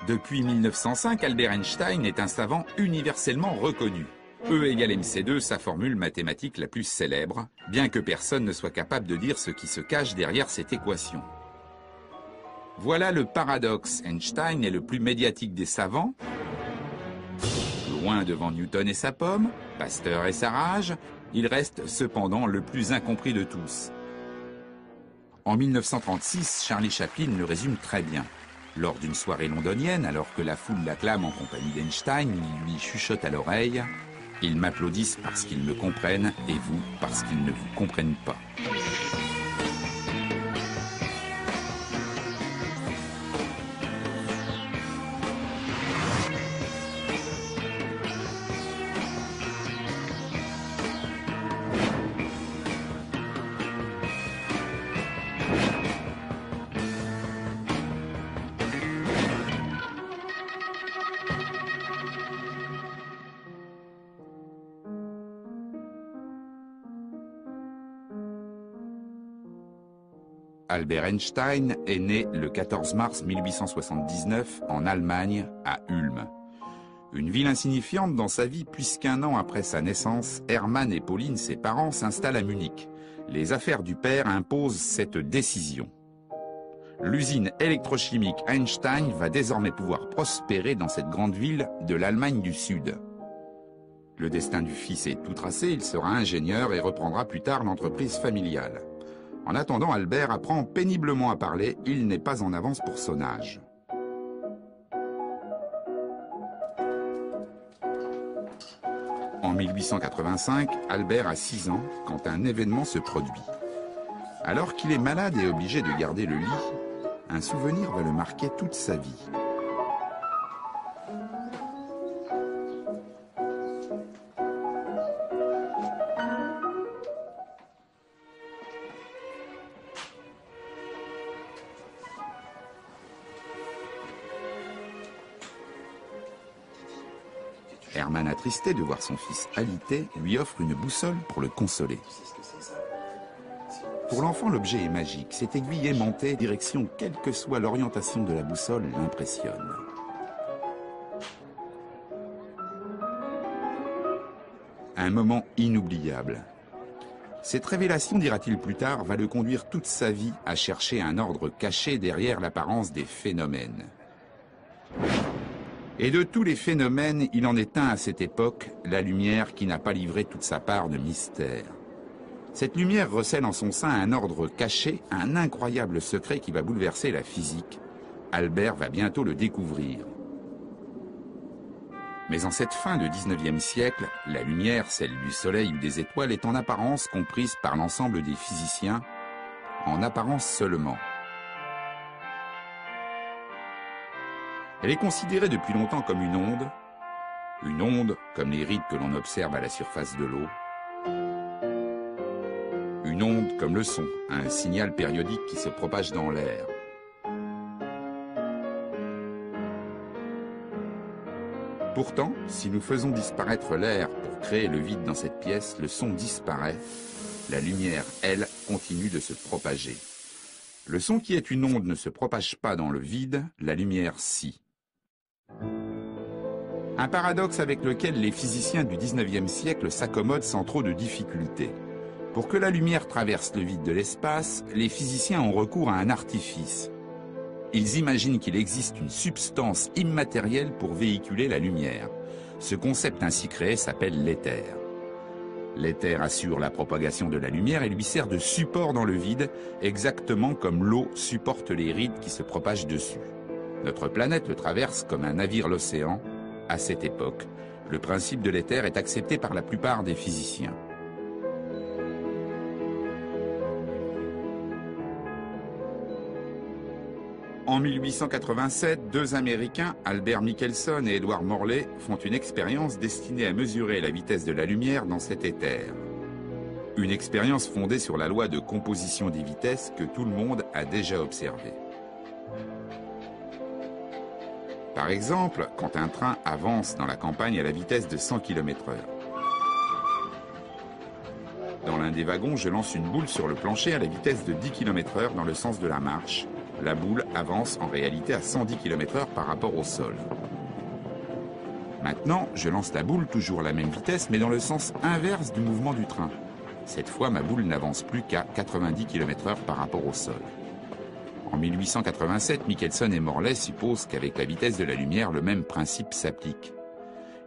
Depuis 1905, Albert Einstein est un savant universellement reconnu. E égale mc2, sa formule mathématique la plus célèbre, bien que personne ne soit capable de dire ce qui se cache derrière cette équation. Voilà le paradoxe. Einstein est le plus médiatique des savants, loin devant Newton et sa pomme, Pasteur et sa rage, il reste cependant le plus incompris de tous. En 1936, Charlie Chaplin le résume très bien. Lors d'une soirée londonienne, alors que la foule l'acclame en compagnie d'Einstein, il lui chuchote à l'oreille « Ils m'applaudissent parce qu'ils me comprennent et vous parce qu'ils ne vous comprennent pas ». Albert Einstein est né le 14 mars 1879 en Allemagne, à Ulm. Une ville insignifiante dans sa vie puisqu'un an après sa naissance, Hermann et Pauline, ses parents, s'installent à Munich. Les affaires du père imposent cette décision. L'usine électrochimique Einstein va désormais pouvoir prospérer dans cette grande ville de l'Allemagne du Sud. Le destin du fils est tout tracé, il sera ingénieur et reprendra plus tard l'entreprise familiale. En attendant, Albert apprend péniblement à parler, il n'est pas en avance pour son âge. En 1885, Albert a 6 ans quand un événement se produit. Alors qu'il est malade et obligé de garder le lit, un souvenir va le marquer toute sa vie. Hermann, attristé de voir son fils alité, lui offre une boussole pour le consoler. Pour l'enfant, l'objet est magique. Cette aiguille aimantée, direction quelle que soit l'orientation de la boussole, l'impressionne. Un moment inoubliable. Cette révélation, dira-t-il plus tard, va le conduire toute sa vie à chercher un ordre caché derrière l'apparence des phénomènes. Et de tous les phénomènes, il en est un à cette époque, la lumière qui n'a pas livré toute sa part de mystère. Cette lumière recèle en son sein un ordre caché, un incroyable secret qui va bouleverser la physique. Albert va bientôt le découvrir. Mais en cette fin de 19e siècle, la lumière, celle du soleil ou des étoiles, est en apparence comprise par l'ensemble des physiciens, en apparence seulement. Elle est considérée depuis longtemps comme une onde comme les rides que l'on observe à la surface de l'eau, une onde comme le son, un signal périodique qui se propage dans l'air. Pourtant, si nous faisons disparaître l'air pour créer le vide dans cette pièce, le son disparaît, la lumière, elle, continue de se propager. Le son qui est une onde ne se propage pas dans le vide, la lumière si. Un paradoxe avec lequel les physiciens du 19e siècle s'accommodent sans trop de difficultés. Pour que la lumière traverse le vide de l'espace, les physiciens ont recours à un artifice. Ils imaginent qu'il existe une substance immatérielle pour véhiculer la lumière. Ce concept ainsi créé s'appelle l'éther. L'éther assure la propagation de la lumière et lui sert de support dans le vide, exactement comme l'eau supporte les rides qui se propagent dessus. Notre planète le traverse comme un navire l'océan. À cette époque, le principe de l'éther est accepté par la plupart des physiciens. En 1887, 2 Américains, Albert Michelson et Edward Morley, font une expérience destinée à mesurer la vitesse de la lumière dans cet éther. Une expérience fondée sur la loi de composition des vitesses que tout le monde a déjà observée. Par exemple, quand un train avance dans la campagne à la vitesse de 100 km/h. Dans l'un des wagons, je lance une boule sur le plancher à la vitesse de 10 km/h dans le sens de la marche. La boule avance en réalité à 110 km/h par rapport au sol. Maintenant, je lance la boule toujours à la même vitesse, mais dans le sens inverse du mouvement du train. Cette fois, ma boule n'avance plus qu'à 90 km/h par rapport au sol. En 1887, Michelson et Morley supposent qu'avec la vitesse de la lumière, le même principe s'applique.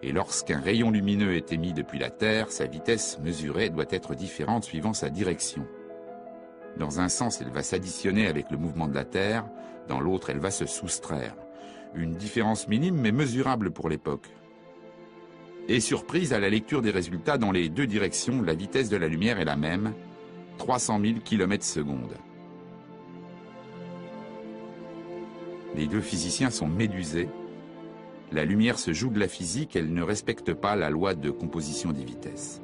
Et lorsqu'un rayon lumineux est émis depuis la Terre, sa vitesse mesurée doit être différente suivant sa direction. Dans un sens, elle va s'additionner avec le mouvement de la Terre, dans l'autre, elle va se soustraire. Une différence minime mais mesurable pour l'époque. Et surprise à la lecture des résultats, dans les 2 directions, la vitesse de la lumière est la même, 300 000 km/s. Les 2 physiciens sont médusés. La lumière se joue de la physique, elle ne respecte pas la loi de composition des vitesses.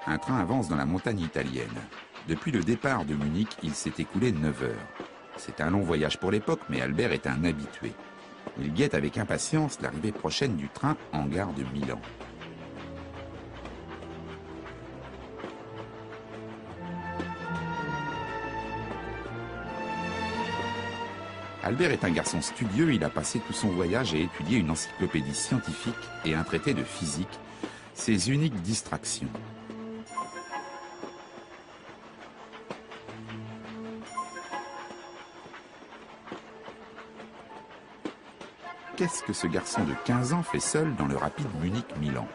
Un train avance dans la montagne italienne. Depuis le départ de Munich, il s'est écoulé 9 heures. C'est un long voyage pour l'époque, mais Albert est un habitué. Il guette avec impatience l'arrivée prochaine du train en gare de Milan. Albert est un garçon studieux, il a passé tout son voyage à étudier une encyclopédie scientifique et un traité de physique, ses uniques distractions. Qu'est-ce que ce garçon de 15 ans fait seul dans le rapide Munich-Milan?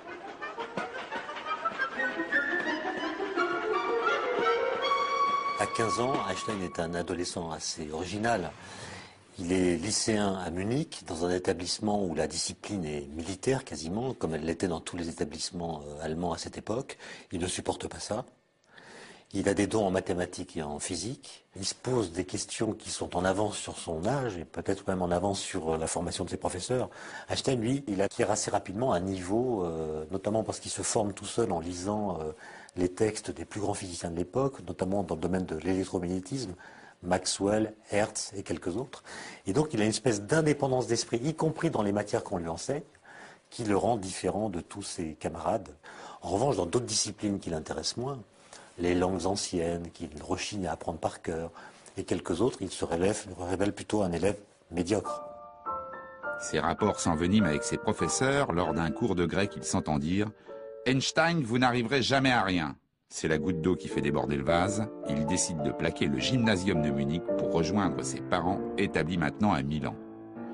À 15 ans, Einstein est un adolescent assez original. Il est lycéen à Munich, dans un établissement où la discipline est militaire quasiment, comme elle l'était dans tous les établissements allemands à cette époque. Il ne supporte pas ça. Il a des dons en mathématiques et en physique. Il se pose des questions qui sont en avance sur son âge et peut-être même en avance sur la formation de ses professeurs. Einstein, lui, il acquiert assez rapidement un niveau, notamment parce qu'il se forme tout seul en lisant les textes des plus grands physiciens de l'époque, notamment dans le domaine de l'électromagnétisme, Maxwell, Hertz et quelques autres. Et donc il a une espèce d'indépendance d'esprit, y compris dans les matières qu'on lui enseigne, qui le rend différent de tous ses camarades. En revanche, dans d'autres disciplines qui l'intéressent moins, les langues anciennes, qu'il rechigne à apprendre par cœur, et quelques autres, il se révèle plutôt un élève médiocre. Ses rapports s'enveniment avec ses professeurs. Lors d'un cours de grec, il s'entend dire « Einstein, vous n'arriverez jamais à rien ». C'est la goutte d'eau qui fait déborder le vase. Il décide de plaquer le gymnasium de Munich pour rejoindre ses parents, établis maintenant à Milan.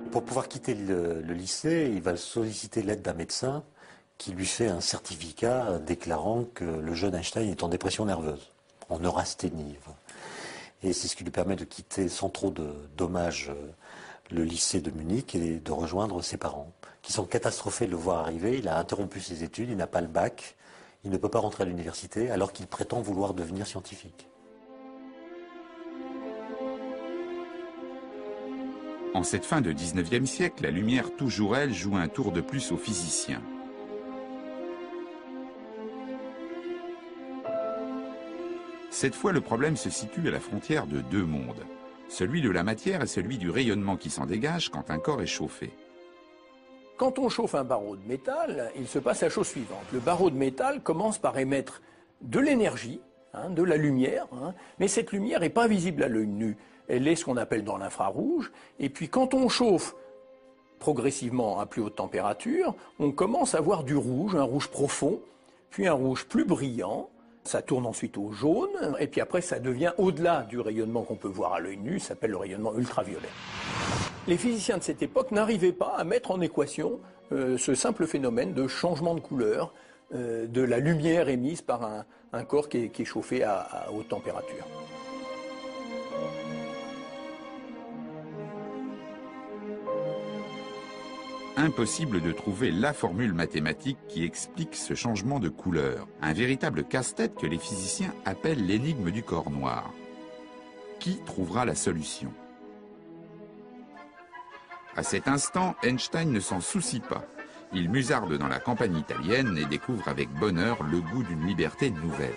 Pour pouvoir quitter le lycée, il va solliciter l'aide d'un médecin qui lui fait un certificat déclarant que le jeune Einstein est en dépression nerveuse, en neurasthénie. Et c'est ce qui lui permet de quitter sans trop de dommages le lycée de Munich et de rejoindre ses parents, qui sont catastrophés de le voir arriver. Il a interrompu ses études, il n'a pas le bac. Il ne peut pas rentrer à l'université alors qu'il prétend vouloir devenir scientifique. En cette fin de 19e siècle, la lumière, toujours elle, joue un tour de plus aux physiciens. Cette fois, le problème se situe à la frontière de deux mondes. Celui de la matière et celui du rayonnement qui s'en dégage quand un corps est chauffé. Quand on chauffe un barreau de métal, il se passe la chose suivante. Le barreau de métal commence par émettre de l'énergie, de la lumière, mais cette lumière n'est pas visible à l'œil nu. Elle est ce qu'on appelle dans l'infrarouge. Et puis quand on chauffe progressivement à plus haute température, on commence à voir du rouge, un rouge profond, puis un rouge plus brillant. Ça tourne ensuite au jaune, et puis après ça devient au-delà du rayonnement qu'on peut voir à l'œil nu, ça s'appelle le rayonnement ultraviolet. Les physiciens de cette époque n'arrivaient pas à mettre en équation ce simple phénomène de changement de couleur de la lumière émise par un corps qui est chauffé à haute température. Impossible de trouver la formule mathématique qui explique ce changement de couleur. Un véritable casse-tête que les physiciens appellent l'énigme du corps noir. Qui trouvera la solution ? À cet instant, Einstein ne s'en soucie pas. Il musarde dans la campagne italienne et découvre avec bonheur le goût d'une liberté nouvelle.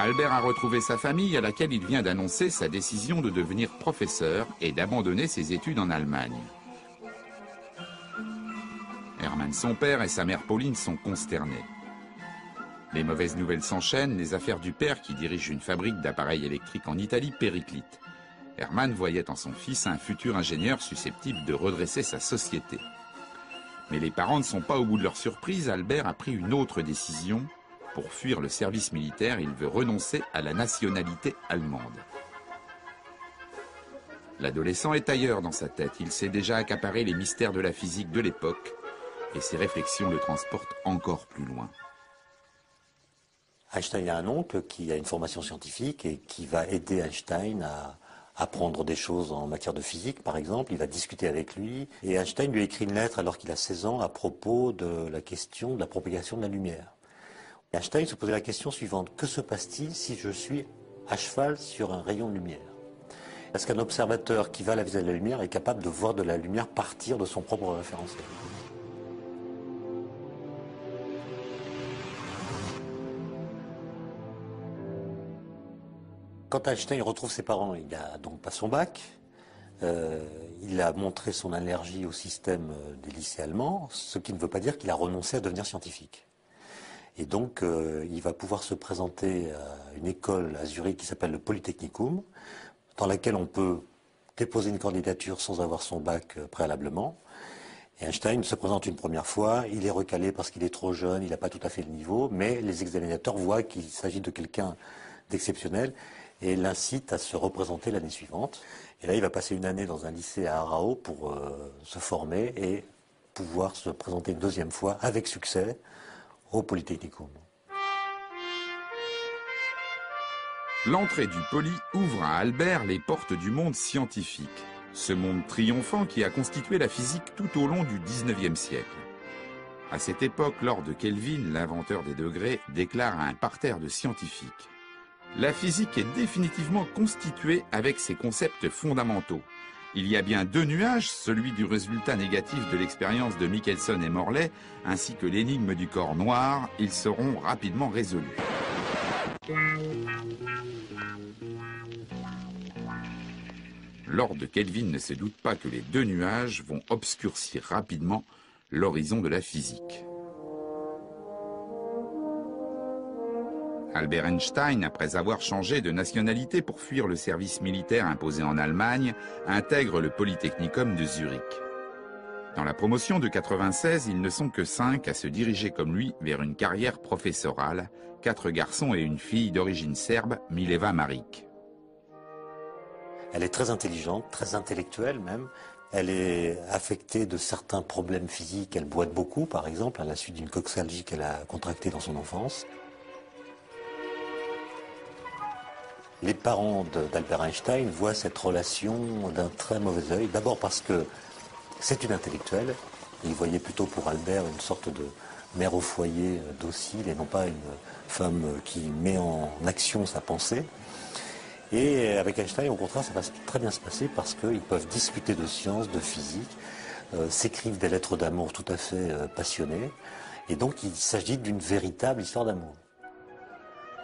Albert a retrouvé sa famille à laquelle il vient d'annoncer sa décision de devenir professeur et d'abandonner ses études en Allemagne. Hermann, son père, et sa mère Pauline sont consternés. Les mauvaises nouvelles s'enchaînent, les affaires du père qui dirige une fabrique d'appareils électriques en Italie périclitent. Hermann voyait en son fils un futur ingénieur susceptible de redresser sa société. Mais les parents ne sont pas au bout de leur surprise. Albert a pris une autre décision. Pour fuir le service militaire, il veut renoncer à la nationalité allemande. L'adolescent est ailleurs dans sa tête. Il sait déjà accaparer les mystères de la physique de l'époque et ses réflexions le transportent encore plus loin. Einstein a un oncle qui a une formation scientifique et qui va aider Einstein à apprendre des choses en matière de physique, par exemple. Il va discuter avec lui. Et Einstein lui écrit une lettre alors qu'il a 16 ans à propos de la question de la propagation de la lumière. Einstein se posait la question suivante. Que se passe-t-il si je suis à cheval sur un rayon de lumière? Est-ce qu'un observateur qui va à la vitesse de la lumière est capable de voir de la lumière partir de son propre référentiel? Quand Einstein retrouve ses parents, il n'a donc pas son bac. Il a montré son allergie au système des lycées allemands, ce qui ne veut pas dire qu'il a renoncé à devenir scientifique. Et donc, il va pouvoir se présenter à une école à Zurich qui s'appelle le Polytechnicum, dans laquelle on peut déposer une candidature sans avoir son bac préalablement. Et Einstein se présente une première fois, il est recalé parce qu'il est trop jeune, il n'a pas tout à fait le niveau, mais les examinateurs voient qu'il s'agit de quelqu'un d'exceptionnel et l'incitent à se représenter l'année suivante. Et là, il va passer une année dans un lycée à Aarau pour se former et pouvoir se présenter une deuxième fois avec succès au Polytechnicum. L'entrée du Poly ouvre à Albert les portes du monde scientifique, ce monde triomphant qui a constitué la physique tout au long du XIXe siècle. À cette époque, Lord Kelvin, l'inventeur des degrés, déclare à un parterre de scientifiques: la physique est définitivement constituée avec ses concepts fondamentaux. Il y a bien deux nuages, celui du résultat négatif de l'expérience de Michelson et Morley, ainsi que l'énigme du corps noir. Ils seront rapidement résolus. Lord Kelvin ne se doute pas que les deux nuages vont obscurcir rapidement l'horizon de la physique. Albert Einstein, après avoir changé de nationalité pour fuir le service militaire imposé en Allemagne, intègre le Polytechnicum de Zurich. Dans la promotion de 96, ils ne sont que 5 à se diriger comme lui vers une carrière professorale, 4 garçons et une fille d'origine serbe, Mileva Marić. Elle est très intelligente, très intellectuelle même. Elle est affectée de certains problèmes physiques. Elle boite beaucoup, par exemple, à la suite d'une coxalgie qu'elle a contractée dans son enfance. Les parents d'Albert Einstein voient cette relation d'un très mauvais œil. D'abord parce que c'est une intellectuelle. Ils voyaient plutôt pour Albert une sorte de mère au foyer docile et non pas une femme qui met en action sa pensée. Et avec Einstein, au contraire, ça va très bien se passer parce qu'ils peuvent discuter de sciences, de physique, s'écrivent des lettres d'amour tout à fait passionnées. Et donc il s'agit d'une véritable histoire d'amour.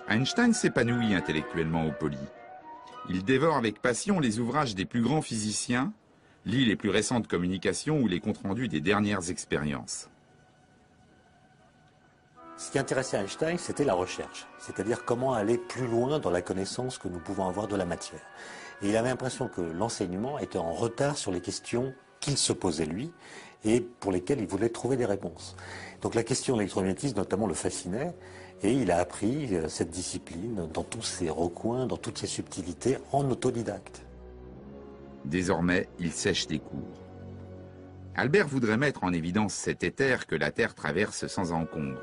Einstein s'épanouit intellectuellement au Poly. Il dévore avec passion les ouvrages des plus grands physiciens, lit les plus récentes communications ou les comptes rendus des dernières expériences. Ce qui intéressait Einstein, c'était la recherche, c'est-à-dire comment aller plus loin dans la connaissance que nous pouvons avoir de la matière. Et il avait l'impression que l'enseignement était en retard sur les questions qu'il se posait lui et pour lesquelles il voulait trouver des réponses. Donc la question de l'électromagnétisme notamment le fascinait et il a appris cette discipline dans tous ses recoins, dans toutes ses subtilités, en autodidacte. Désormais, il sèche des cours. Albert voudrait mettre en évidence cet éther que la Terre traverse sans encombre.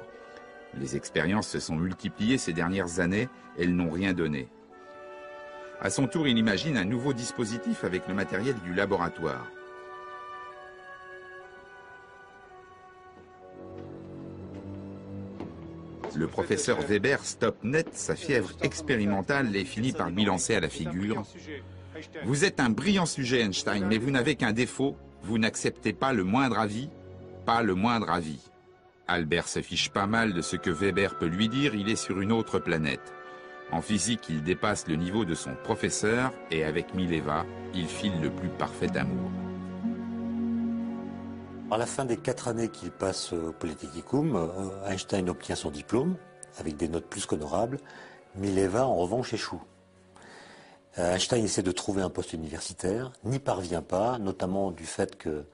Les expériences se sont multipliées ces dernières années, elles n'ont rien donné. À son tour, il imagine un nouveau dispositif avec le matériel du laboratoire. Le professeur Weber stoppe net sa fièvre expérimentale et finit par lui lancer à la figure: « Vous êtes un brillant sujet, Einstein, mais vous n'avez qu'un défaut, vous n'acceptez pas le moindre avis, pas le moindre avis. » Albert se fiche pas mal de ce que Weber peut lui dire, il est sur une autre planète. En physique, il dépasse le niveau de son professeur et avec Mileva, il file le plus parfait amour. À la fin des 4 années qu'il passe au Polytechnicum, Einstein obtient son diplôme avec des notes plus qu'honorables. Mileva, en revanche, échoue. Einstein essaie de trouver un poste universitaire, n'y parvient pas, notamment du fait que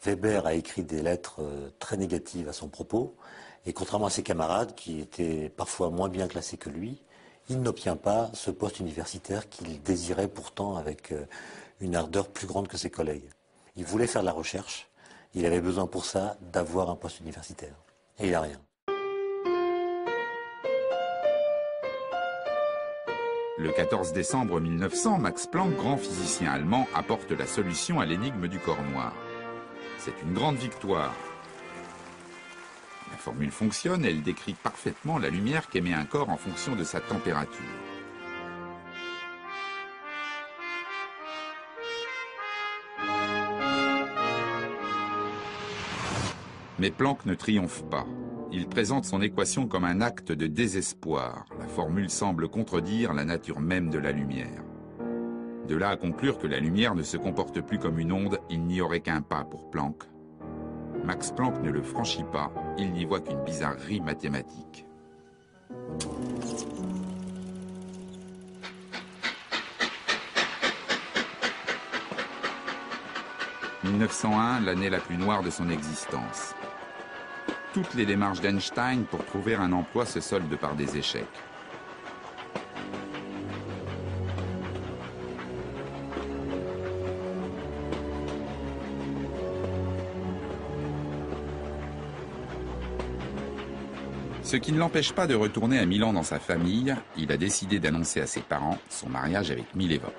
Weber a écrit des lettres très négatives à son propos, et contrairement à ses camarades, qui étaient parfois moins bien classés que lui, il n'obtient pas ce poste universitaire qu'il désirait pourtant avec une ardeur plus grande que ses collègues. Il voulait faire de la recherche, il avait besoin pour ça d'avoir un poste universitaire, et il n'a rien. Le 14 décembre 1900, Max Planck, grand physicien allemand, apporte la solution à l'énigme du corps noir. C'est une grande victoire. La formule fonctionne, elle décrit parfaitement la lumière qu'émet un corps en fonction de sa température. Mais Planck ne triomphe pas. Il présente son équation comme un acte de désespoir. La formule semble contredire la nature même de la lumière. De là à conclure que la lumière ne se comporte plus comme une onde, il n'y aurait qu'un pas pour Planck. Max Planck ne le franchit pas, il n'y voit qu'une bizarrerie mathématique. « 1901, l'année la plus noire de son existence. Toutes les démarches d'Einstein pour trouver un emploi se soldent par des échecs. Ce qui ne l'empêche pas de retourner à Milan dans sa famille, il a décidé d'annoncer à ses parents son mariage avec Mileva.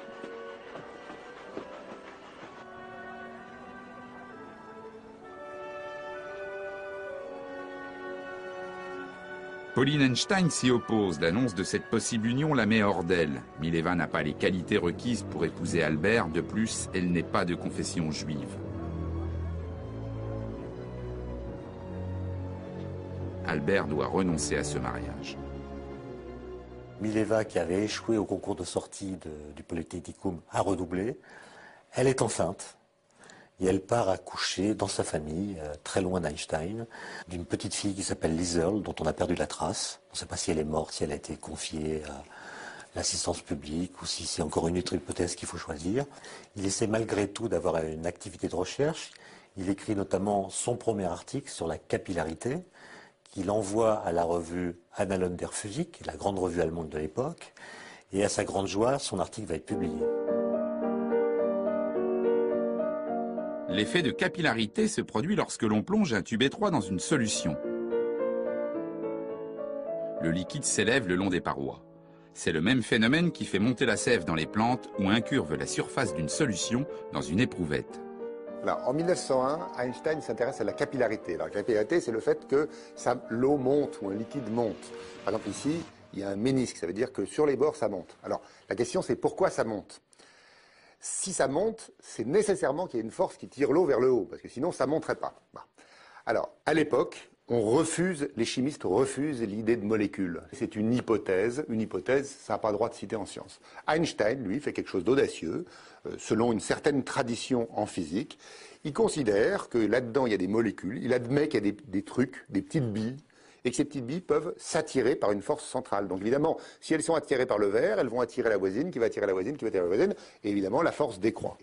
Pauline Einstein s'y oppose. L'annonce de cette possible union la met hors d'elle. Mileva n'a pas les qualités requises pour épouser Albert. De plus, elle n'est pas de confession juive. Albert doit renoncer à ce mariage. Mileva, qui avait échoué au concours de sortie du Polytechnicum, a redoublé. Elle est enceinte. Et elle part accoucher dans sa famille, très loin d'Einstein, d'une petite fille qui s'appelle Liesl, dont on a perdu la trace. On ne sait pas si elle est morte, si elle a été confiée à l'assistance publique, ou si c'est encore une autre hypothèse qu'il faut choisir. Il essaie malgré tout d'avoir une activité de recherche. Il écrit notamment son premier article sur la capillarité, qu'il envoie à la revue Annalen der Physik, la grande revue allemande de l'époque. Et à sa grande joie, son article va être publié. L'effet de capillarité se produit lorsque l'on plonge un tube étroit dans une solution. Le liquide s'élève le long des parois. C'est le même phénomène qui fait monter la sève dans les plantes ou incurve la surface d'une solution dans une éprouvette. Alors, en 1901, Einstein s'intéresse à la capillarité. Alors, la capillarité, c'est le fait que l'eau monte ou un liquide monte. Par exemple, ici, il y a un ménisque, ça veut dire que sur les bords, ça monte. Alors, la question, c'est pourquoi ça monte? Si ça monte, c'est nécessairement qu'il y ait une force qui tire l'eau vers le haut, parce que sinon, ça ne monterait pas. Bon. Alors, à l'époque, les chimistes refusent l'idée de molécules. C'est une hypothèse, ça n'a pas le droit de citer en science. Einstein, lui, fait quelque chose d'audacieux, selon une certaine tradition en physique. Il considère que là-dedans, il y a des molécules, il admet qu'il y a des trucs, des petites billes, et que ces petites billes peuvent s'attirer par une force centrale. Donc évidemment, si elles sont attirées par le verre, elles vont attirer la voisine, qui va attirer la voisine, qui va attirer la voisine, et évidemment, la force décroît.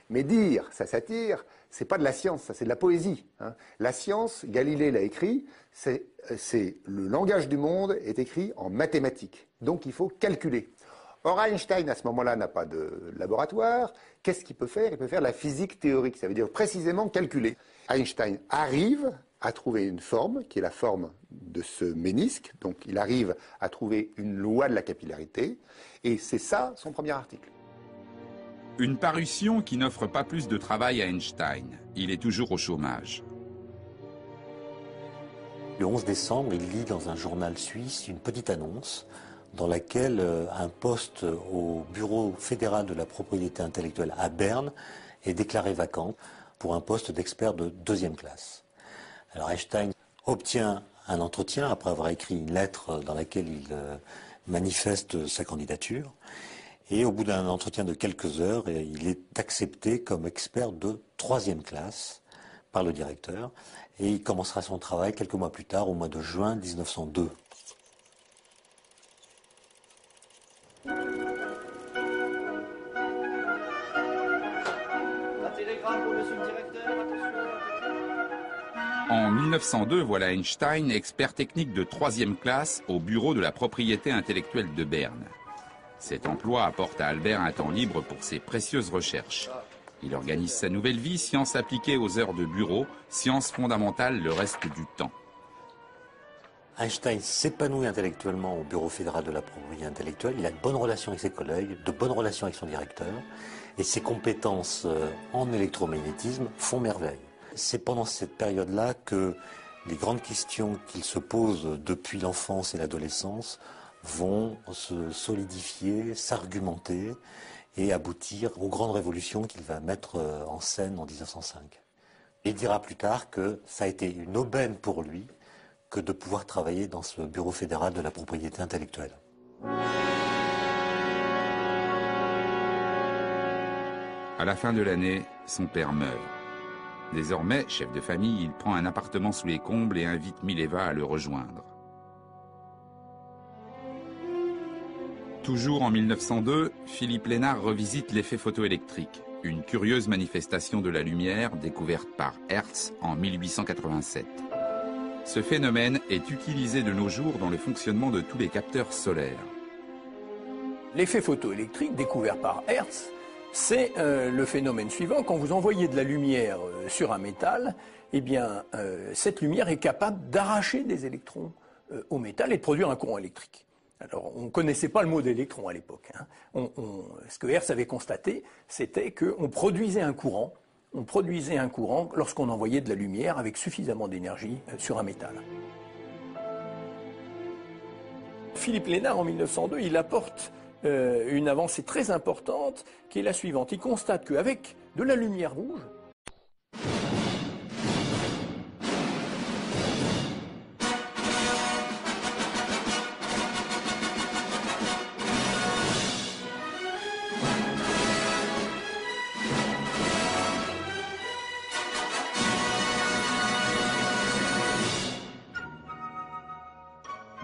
Mais dire ça s'attire, c'est pas de la science, ça c'est de la poésie. Hein. La science, Galilée l'a écrit, c'est le langage du monde est écrit en mathématiques. Donc il faut calculer. Or Einstein, à ce moment-là, n'a pas de laboratoire. Qu'est-ce qu'il peut faire? Il peut faire la physique théorique, ça veut dire précisément calculer. Einstein arrive à trouver une forme, qui est la forme de ce ménisque. Donc il arrive à trouver une loi de la capillarité. Et c'est ça son premier article. Une parution qui n'offre pas plus de travail à Einstein. Il est toujours au chômage. Le 11 décembre, il lit dans un journal suisse une petite annonce dans laquelle un poste au bureau fédéral de la propriété intellectuelle à Berne est déclaré vacant pour un poste d'expert de 2e classe. Alors Einstein obtient un entretien après avoir écrit une lettre dans laquelle il manifeste sa candidature. Et au bout d'un entretien de quelques heures, il est accepté comme expert de 3e classe par le directeur. Et il commencera son travail quelques mois plus tard, au mois de juin 1902. Un télégramme pour monsieur le directeur, attention. En 1902, voilà Einstein, expert technique de 3e classe au bureau de la propriété intellectuelle de Berne. Cet emploi apporte à Albert un temps libre pour ses précieuses recherches. Il organise sa nouvelle vie, sciences appliquées aux heures de bureau, sciences fondamentales le reste du temps. Einstein s'épanouit intellectuellement au bureau fédéral de la propriété intellectuelle. Il a de bonnes relations avec ses collègues, de bonnes relations avec son directeur. Et ses compétences en électromagnétisme font merveille. C'est pendant cette période-là que les grandes questions qu'il se pose depuis l'enfance et l'adolescence vont se solidifier, s'argumenter et aboutir aux grandes révolutions qu'il va mettre en scène en 1905. Il dira plus tard que ça a été une aubaine pour lui que de pouvoir travailler dans ce bureau fédéral de la propriété intellectuelle. À la fin de l'année, son père meurt. Désormais, chef de famille, il prend un appartement sous les combles et invite Mileva à le rejoindre. Toujours en 1902, Philippe Lénard revisite l'effet photoélectrique, une curieuse manifestation de la lumière découverte par Hertz en 1887. Ce phénomène est utilisé de nos jours dans le fonctionnement de tous les capteurs solaires. L'effet photoélectrique découvert par Hertz, c'est le phénomène suivant. Quand vous envoyez de la lumière sur un métal, eh bien, cette lumière est capable d'arracher des électrons au métal et de produire un courant électrique. Alors, on ne connaissait pas le mot d'électron à l'époque. Hein. Ce que Hertz avait constaté, c'était qu'on produisait un courant. On produisait un courant lorsqu'on envoyait de la lumière avec suffisamment d'énergie sur un métal. Philippe Lénard, en 1902, il apporte une avancée très importante qui est la suivante. Il constate qu'avec de la lumière rouge,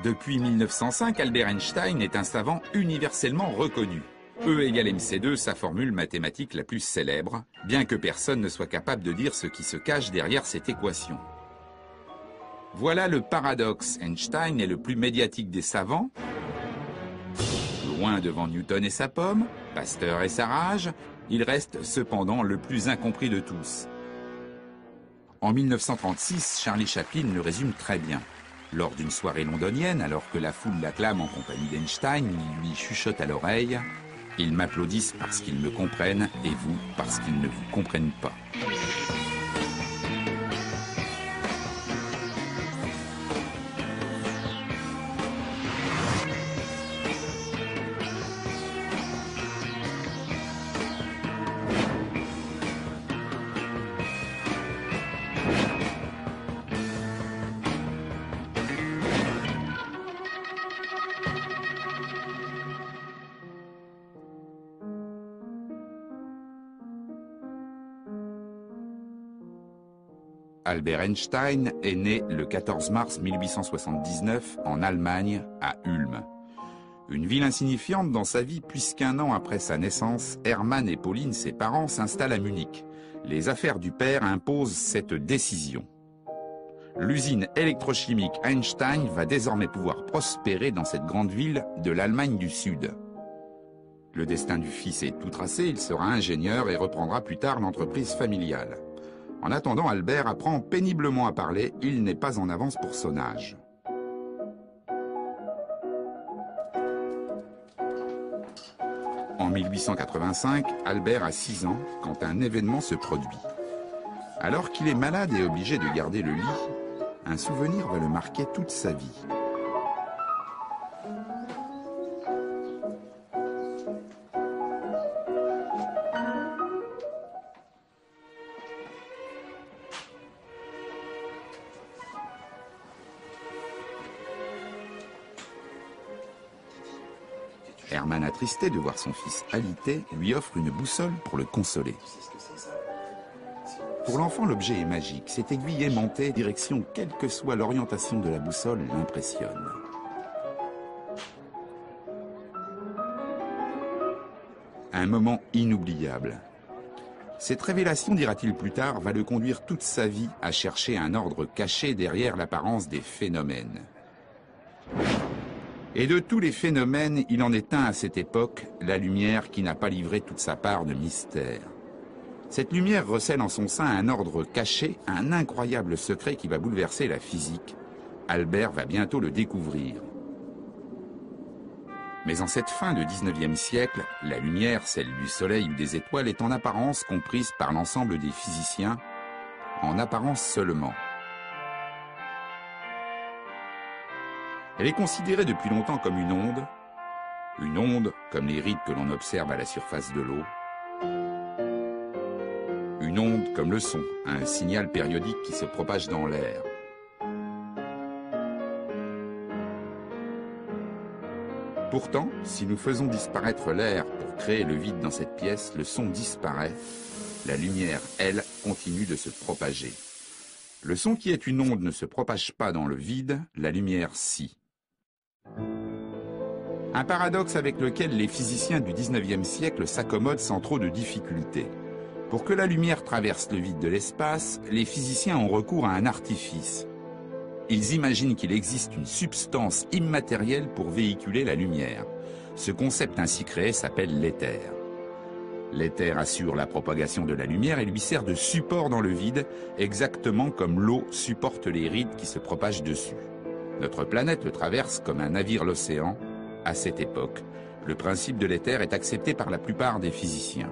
Depuis 1905, Albert Einstein est un savant universellement reconnu. E égale MC2, sa formule mathématique la plus célèbre, bien que personne ne soit capable de dire ce qui se cache derrière cette équation. Voilà le paradoxe. Einstein est le plus médiatique des savants, loin devant Newton et sa pomme, Pasteur et sa rage, il reste cependant le plus incompris de tous. En 1936, Charlie Chaplin le résume très bien. Lors d'une soirée londonienne, alors que la foule l'acclame en compagnie d'Einstein, il lui chuchote à l'oreille « Ils m'applaudissent parce qu'ils me comprennent et vous parce qu'ils ne vous comprennent pas ». Albert Einstein est né le 14 mars 1879 en Allemagne, à Ulm. Une ville insignifiante dans sa vie puisqu'un an après sa naissance, Hermann et Pauline, ses parents, s'installent à Munich. Les affaires du père imposent cette décision. L'usine électrochimique Einstein va désormais pouvoir prospérer dans cette grande ville de l'Allemagne du Sud. Le destin du fils est tout tracé, il sera ingénieur et reprendra plus tard l'entreprise familiale. En attendant, Albert apprend péniblement à parler, il n'est pas en avance pour son âge. En 1885, Albert a 6 ans quand un événement se produit. Alors qu'il est malade et obligé de garder le lit, un souvenir va le marquer toute sa vie. Hermann, attristé de voir son fils alité, lui offre une boussole pour le consoler. Pour l'enfant, l'objet est magique. Cette aiguille aimantée, direction quelle que soit l'orientation de la boussole, l'impressionne. Un moment inoubliable. Cette révélation, dira-t-il plus tard, va le conduire toute sa vie à chercher un ordre caché derrière l'apparence des phénomènes. Et de tous les phénomènes, il en est un à cette époque, la lumière qui n'a pas livré toute sa part de mystère. Cette lumière recèle en son sein un ordre caché, un incroyable secret qui va bouleverser la physique. Albert va bientôt le découvrir. Mais en cette fin de 19e siècle, la lumière, celle du soleil ou des étoiles, est en apparence comprise par l'ensemble des physiciens, en apparence seulement. Elle est considérée depuis longtemps comme une onde comme les rides que l'on observe à la surface de l'eau, une onde comme le son, un signal périodique qui se propage dans l'air. Pourtant, si nous faisons disparaître l'air pour créer le vide dans cette pièce, le son disparaît. La lumière, elle, continue de se propager. Le son qui est une onde ne se propage pas dans le vide, la lumière si. Un paradoxe avec lequel les physiciens du 19e siècle s'accommodent sans trop de difficultés. Pour que la lumière traverse le vide de l'espace, les physiciens ont recours à un artifice. Ils imaginent qu'il existe une substance immatérielle pour véhiculer la lumière. Ce concept ainsi créé s'appelle l'éther. L'éther assure la propagation de la lumière et lui sert de support dans le vide, exactement comme l'eau supporte les rides qui se propagent dessus. Notre planète le traverse comme un navire l'océan. À cette époque, le principe de l'éther est accepté par la plupart des physiciens.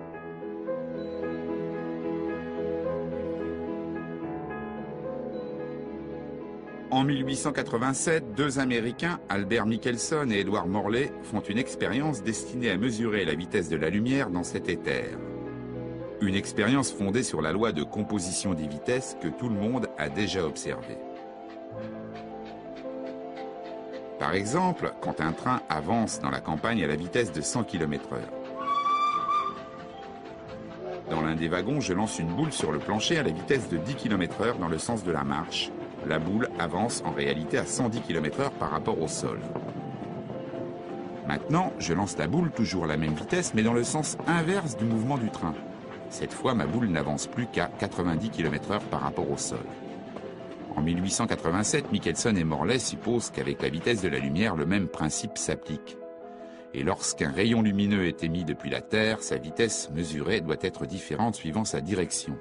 En 1887, deux Américains, Albert Michelson et Edward Morley, font une expérience destinée à mesurer la vitesse de la lumière dans cet éther. Une expérience fondée sur la loi de composition des vitesses que tout le monde a déjà observée. Par exemple, quand un train avance dans la campagne à la vitesse de 100 km/h. Dans l'un des wagons, je lance une boule sur le plancher à la vitesse de 10 km/h dans le sens de la marche. La boule avance en réalité à 110 km/h par rapport au sol. Maintenant, je lance la boule toujours à la même vitesse, mais dans le sens inverse du mouvement du train. Cette fois, ma boule n'avance plus qu'à 90 km/h par rapport au sol. En 1887, Michelson et Morley supposent qu'avec la vitesse de la lumière, le même principe s'applique. Et lorsqu'un rayon lumineux est émis depuis la Terre, sa vitesse mesurée doit être différente suivant sa direction.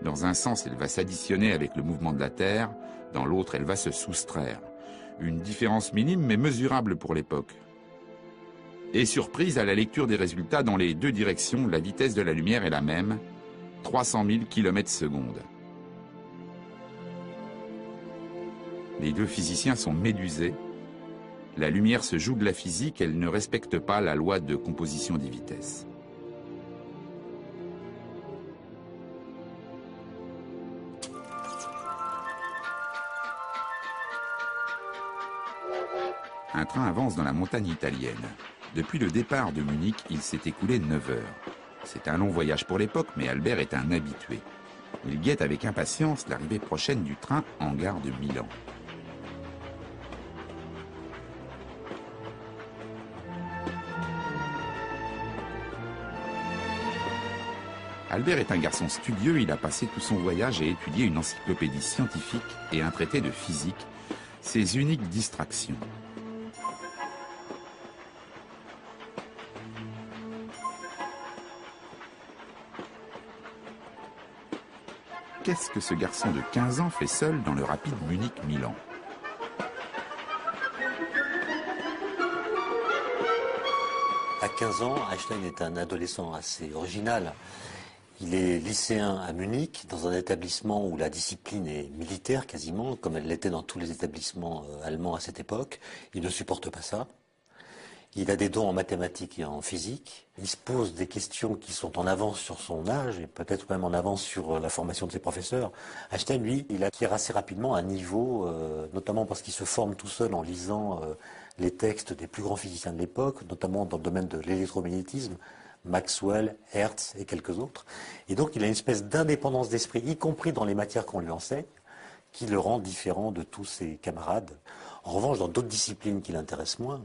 Dans un sens, elle va s'additionner avec le mouvement de la Terre, dans l'autre, elle va se soustraire. Une différence minime mais mesurable pour l'époque. Et surprise à la lecture des résultats, dans les deux directions, la vitesse de la lumière est la même, 300 000 km/s. Les deux physiciens sont médusés. La lumière se joue de la physique, elle ne respecte pas la loi de composition des vitesses. Un train avance dans la montagne italienne. Depuis le départ de Munich, il s'est écoulé 9 heures. C'est un long voyage pour l'époque, mais Albert est un habitué. Il guette avec impatience l'arrivée prochaine du train en gare de Milan. Albert est un garçon studieux, il a passé tout son voyage à étudier une encyclopédie scientifique et un traité de physique, ses uniques distractions. Qu'est-ce que ce garçon de 15 ans fait seul dans le rapide Munich-Milan ? À 15 ans, Einstein est un adolescent assez original. Il est lycéen à Munich, dans un établissement où la discipline est militaire quasiment, comme elle l'était dans tous les établissements allemands à cette époque. Il ne supporte pas ça. Il a des dons en mathématiques et en physique. Il se pose des questions qui sont en avance sur son âge et peut-être même en avance sur la formation de ses professeurs. Einstein, lui, il acquiert assez rapidement un niveau, notamment parce qu'il se forme tout seul en lisant les textes des plus grands physiciens de l'époque, notamment dans le domaine de l'électromagnétisme, Maxwell, Hertz et quelques autres. Et donc il a une espèce d'indépendance d'esprit, y compris dans les matières qu'on lui enseigne, qui le rend différent de tous ses camarades. En revanche, dans d'autres disciplines qui l'intéressent moins,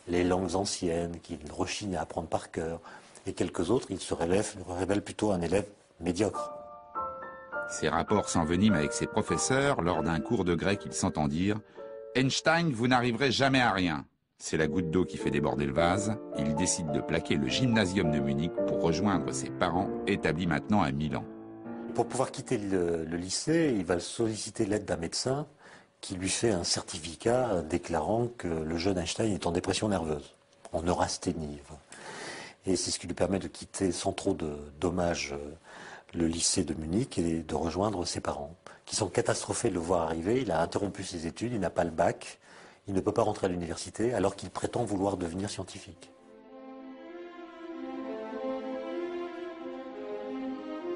les langues anciennes, qu'il rechigne à apprendre par cœur, et quelques autres, il se révèle plutôt un élève médiocre. Ses rapports s'enveniment avec ses professeurs. Lors d'un cours de grec, il s'entend dire « Einstein, vous n'arriverez jamais à rien ». C'est la goutte d'eau qui fait déborder le vase. Il décide de plaquer le gymnasium de Munich pour rejoindre ses parents, établis maintenant à Milan. Pour pouvoir quitter le lycée, il va solliciter l'aide d'un médecin qui lui fait un certificat déclarant que le jeune Einstein est en dépression nerveuse, en neurasthénie. Et c'est ce qui lui permet de quitter sans trop de dommages le lycée de Munich et de rejoindre ses parents, qui sont catastrophés de le voir arriver. Il a interrompu ses études, il n'a pas le bac, il ne peut pas rentrer à l'université alors qu'il prétend vouloir devenir scientifique.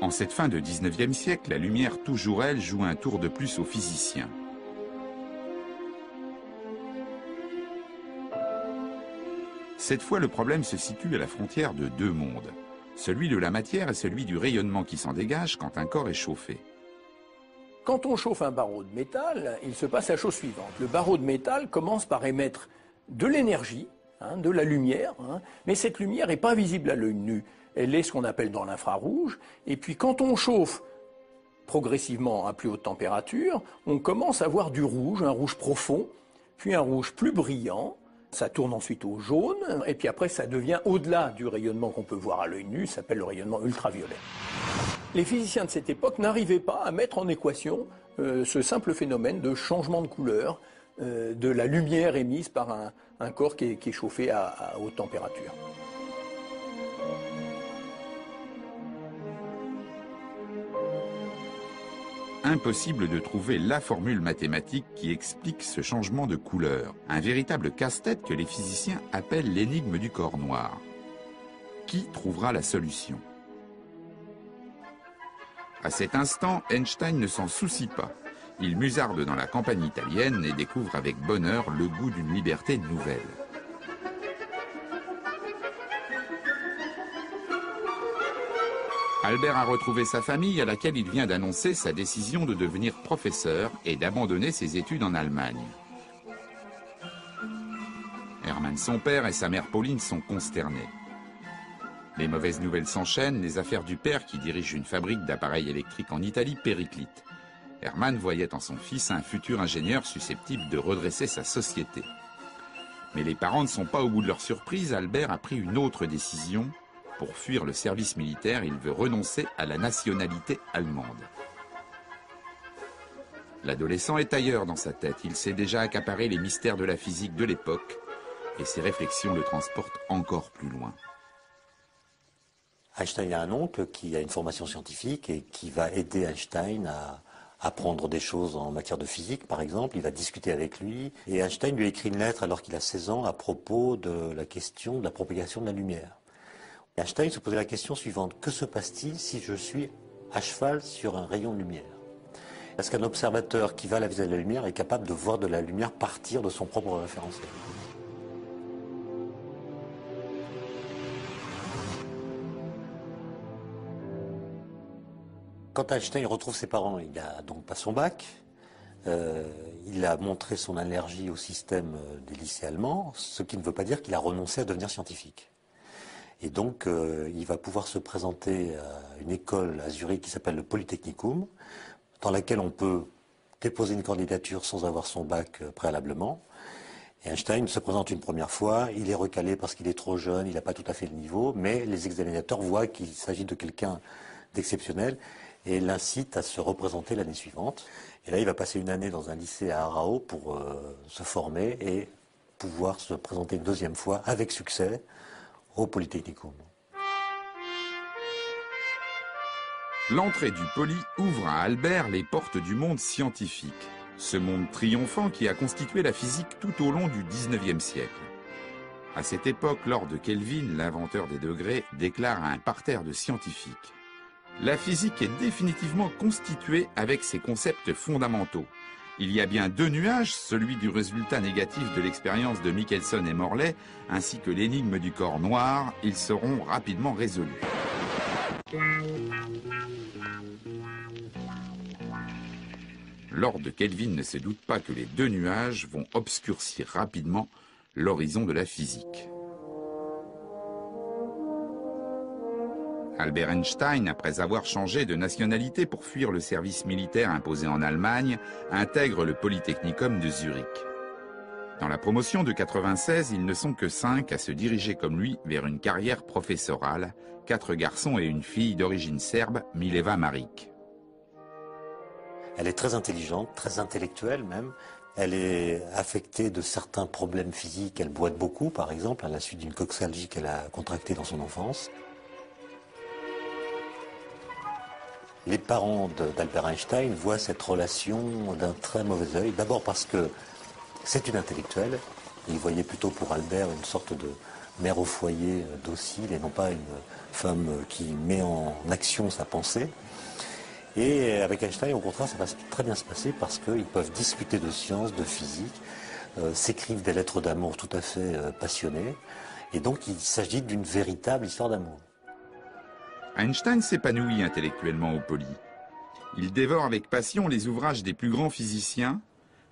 En cette fin de 19e siècle, la lumière, toujours elle, joue un tour de plus aux physiciens. Cette fois, le problème se situe à la frontière de deux mondes. Celui de la matière et celui du rayonnement qui s'en dégage quand un corps est chauffé. Quand on chauffe un barreau de métal, il se passe la chose suivante. Le barreau de métal commence par émettre de l'énergie, de la lumière, mais cette lumière n'est pas visible à l'œil nu. Elle est ce qu'on appelle dans l'infrarouge. Et puis quand on chauffe progressivement à plus haute température, on commence à voir du rouge, un rouge profond, puis un rouge plus brillant. Ça tourne ensuite au jaune, et puis après ça devient au-delà du rayonnement qu'on peut voir à l'œil nu, ça s'appelle le rayonnement ultraviolet. Les physiciens de cette époque n'arrivaient pas à mettre en équation ce simple phénomène de changement de couleur de la lumière émise par un corps qui est chauffé à haute température. Impossible de trouver la formule mathématique qui explique ce changement de couleur. Un véritable casse-tête que les physiciens appellent l'énigme du corps noir. Qui trouvera la solution? À cet instant, Einstein ne s'en soucie pas. Il musarde dans la campagne italienne et découvre avec bonheur le goût d'une liberté nouvelle. Albert a retrouvé sa famille à laquelle il vient d'annoncer sa décision de devenir professeur et d'abandonner ses études en Allemagne. Hermann, son père, et sa mère Pauline sont consternés. Les mauvaises nouvelles s'enchaînent, les affaires du père qui dirige une fabrique d'appareils électriques en Italie périclitent. Hermann voyait en son fils un futur ingénieur susceptible de redresser sa société. Mais les parents ne sont pas au bout de leur surprise, Albert a pris une autre décision. Pour fuir le service militaire, il veut renoncer à la nationalité allemande. L'adolescent est ailleurs dans sa tête. Il s'est déjà accaparé les mystères de la physique de l'époque et ses réflexions le transportent encore plus loin. Einstein a un oncle qui a une formation scientifique et qui va aider Einstein à apprendre des choses en matière de physique, par exemple. Il va discuter avec lui. Et Einstein lui écrit une lettre alors qu'il a 16 ans à propos de la question de la propagation de la lumière. Einstein se posait la question suivante: que se passe-t-il si je suis à cheval sur un rayon de lumière? Est-ce qu'un observateur qui va à la vitesse de la lumière est capable de voir de la lumière partir de son propre référentiel? Quand Einstein retrouve ses parents, il n'a donc pas son bac. Il a montré son allergie au système des lycées allemands, ce qui ne veut pas dire qu'il a renoncé à devenir scientifique. Et donc, il va pouvoir se présenter à une école à Zurich qui s'appelle le Polytechnicum, dans laquelle on peut déposer une candidature sans avoir son bac préalablement. Et Einstein se présente une première fois, il est recalé parce qu'il est trop jeune, il n'a pas tout à fait le niveau, mais les examinateurs voient qu'il s'agit de quelqu'un d'exceptionnel et l'incitent à se représenter l'année suivante. Et là, il va passer une année dans un lycée à Aarau pour se former et pouvoir se présenter une deuxième fois avec succès au Polytechnicum. L'entrée du Poly ouvre à Albert les portes du monde scientifique. Ce monde triomphant qui a constitué la physique tout au long du XIXe siècle. À cette époque, Lord Kelvin, l'inventeur des degrés, déclare à un parterre de scientifiques: la physique est définitivement constituée avec ses concepts fondamentaux. Il y a bien deux nuages, celui du résultat négatif de l'expérience de Michelson et Morley, ainsi que l'énigme du corps noir. Ils seront rapidement résolus. Lord Kelvin ne se doute pas que les deux nuages vont obscurcir rapidement l'horizon de la physique. Albert Einstein, après avoir changé de nationalité pour fuir le service militaire imposé en Allemagne, intègre le Polytechnicum de Zurich. Dans la promotion de 96, ils ne sont que 5 à se diriger comme lui vers une carrière professorale, 4 garçons et une fille d'origine serbe, Mileva Maric. Elle est très intelligente, très intellectuelle même. Elle est affectée de certains problèmes physiques. Elle boite beaucoup, par exemple, à la suite d'une coxalgie qu'elle a contractée dans son enfance. Les parents d'Albert Einstein voient cette relation d'un très mauvais œil. D'abord parce que c'est une intellectuelle. Ils voyaient plutôt pour Albert une sorte de mère au foyer docile et non pas une femme qui met en action sa pensée. Et avec Einstein, au contraire, ça va très bien se passer parce qu'ils peuvent discuter de sciences, de physique, s'écrivent des lettres d'amour tout à fait passionnées. Et donc il s'agit d'une véritable histoire d'amour. Einstein s'épanouit intellectuellement au Poly. Il dévore avec passion les ouvrages des plus grands physiciens,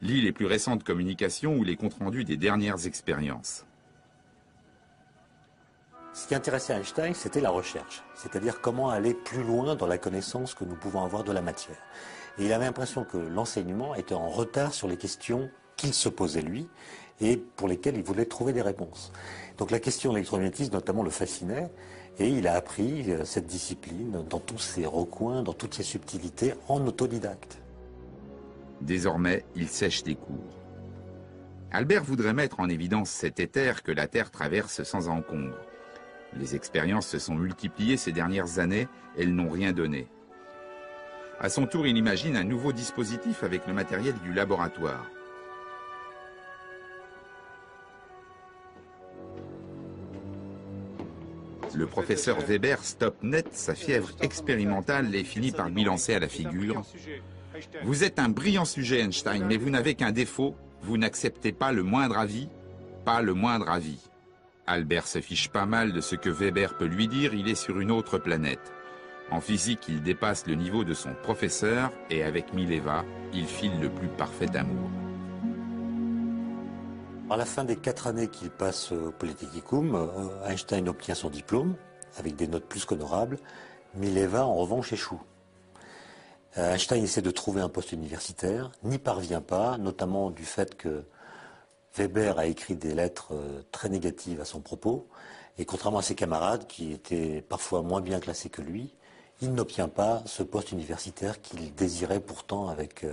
lit les plus récentes communications ou les comptes rendus des dernières expériences. Ce qui intéressait Einstein, c'était la recherche, c'est-à-dire comment aller plus loin dans la connaissance que nous pouvons avoir de la matière. Et il avait l'impression que l'enseignement était en retard sur les questions qu'il se posait lui et pour lesquelles il voulait trouver des réponses. Donc la question de l'électromagnétisme notamment le fascinait et il a appris cette discipline dans tous ses recoins, dans toutes ses subtilités en autodidacte. Désormais, il sèche des cours. Albert voudrait mettre en évidence cet éther que la Terre traverse sans encombre. Les expériences se sont multipliées ces dernières années, elles n'ont rien donné. À son tour, il imagine un nouveau dispositif avec le matériel du laboratoire. Le professeur Weber stoppe net sa fièvre expérimentale et finit par lui lancer à la figure. Vous êtes un brillant sujet, Einstein, mais vous n'avez qu'un défaut, vous n'acceptez pas le moindre avis, pas le moindre avis. Albert se fiche pas mal de ce que Weber peut lui dire, il est sur une autre planète. En physique, il dépasse le niveau de son professeur et avec Mileva, il file le plus parfait amour. À la fin des 4 années qu'il passe au Polytechnicum, Einstein obtient son diplôme avec des notes plus qu'honorables. Mileva, en revanche, échoue. Einstein essaie de trouver un poste universitaire, n'y parvient pas, notamment du fait que Weber a écrit des lettres très négatives à son propos, et contrairement à ses camarades, qui étaient parfois moins bien classés que lui, il n'obtient pas ce poste universitaire qu'il désirait pourtant avec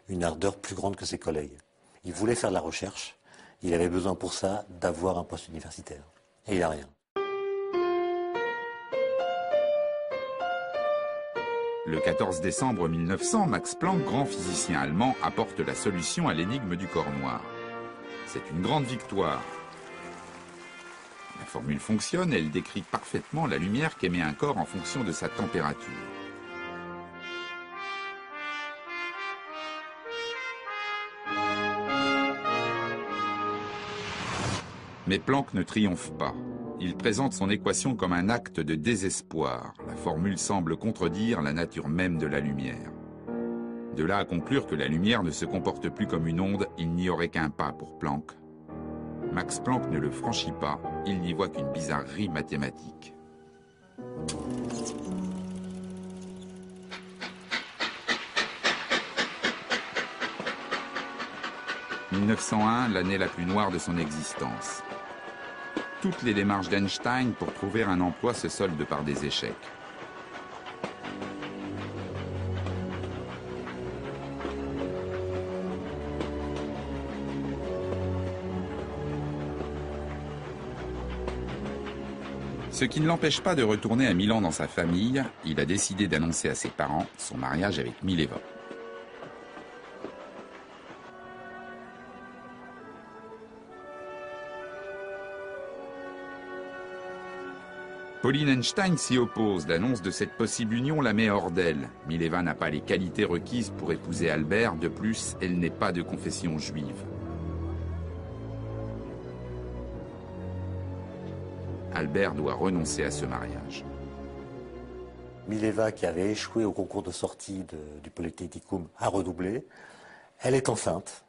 une ardeur plus grande que ses collègues. Il voulait faire de la recherche, il avait besoin pour ça d'avoir un poste universitaire, et il n'a rien. Le 14 décembre 1900, Max Planck, grand physicien allemand, apporte la solution à l'énigme du corps noir. C'est une grande victoire. La formule fonctionne, elle décrit parfaitement la lumière qu'émet un corps en fonction de sa température. Mais Planck ne triomphe pas. Il présente son équation comme un acte de désespoir. La formule semble contredire la nature même de la lumière. De là à conclure que la lumière ne se comporte plus comme une onde, il n'y aurait qu'un pas pour Planck. Max Planck ne le franchit pas, il n'y voit qu'une bizarrerie mathématique. « 1901, l'année la plus noire de son existence. Toutes les démarches d'Einstein pour trouver un emploi se soldent par des échecs. Ce qui ne l'empêche pas de retourner à Milan dans sa famille, il a décidé d'annoncer à ses parents son mariage avec Mileva. Pauline Einstein s'y oppose. L'annonce de cette possible union la met hors d'elle. Mileva n'a pas les qualités requises pour épouser Albert. De plus, elle n'est pas de confession juive. Albert doit renoncer à ce mariage. Mileva, qui avait échoué au concours de sortie du Polytechnicum, a redoublé. Elle est enceinte.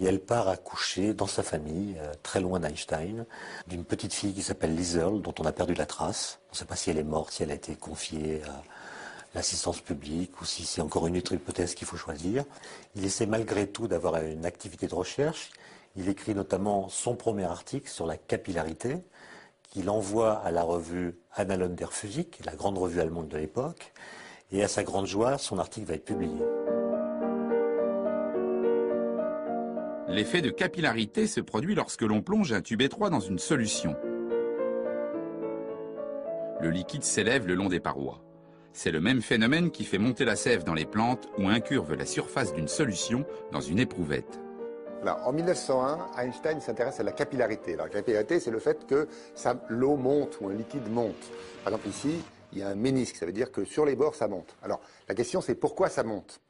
Et elle part accoucher dans sa famille, très loin d'Einstein, d'une petite fille qui s'appelle Liesl, dont on a perdu la trace. On ne sait pas si elle est morte, si elle a été confiée à l'assistance publique, ou si c'est encore une autre hypothèse qu'il faut choisir. Il essaie malgré tout d'avoir une activité de recherche. Il écrit notamment son premier article sur la capillarité, qu'il envoie à la revue Annalen der Physik, la grande revue allemande de l'époque. Et à sa grande joie, son article va être publié. L'effet de capillarité se produit lorsque l'on plonge un tube étroit dans une solution. Le liquide s'élève le long des parois. C'est le même phénomène qui fait monter la sève dans les plantes ou incurve la surface d'une solution dans une éprouvette. Alors, en 1901, Einstein s'intéresse à la capillarité. Alors, la capillarité, c'est le fait que l'eau monte ou un liquide monte. Par exemple, ici, il y a un ménisque, ça veut dire que sur les bords, ça monte. Alors, la question, c'est pourquoi ça monte?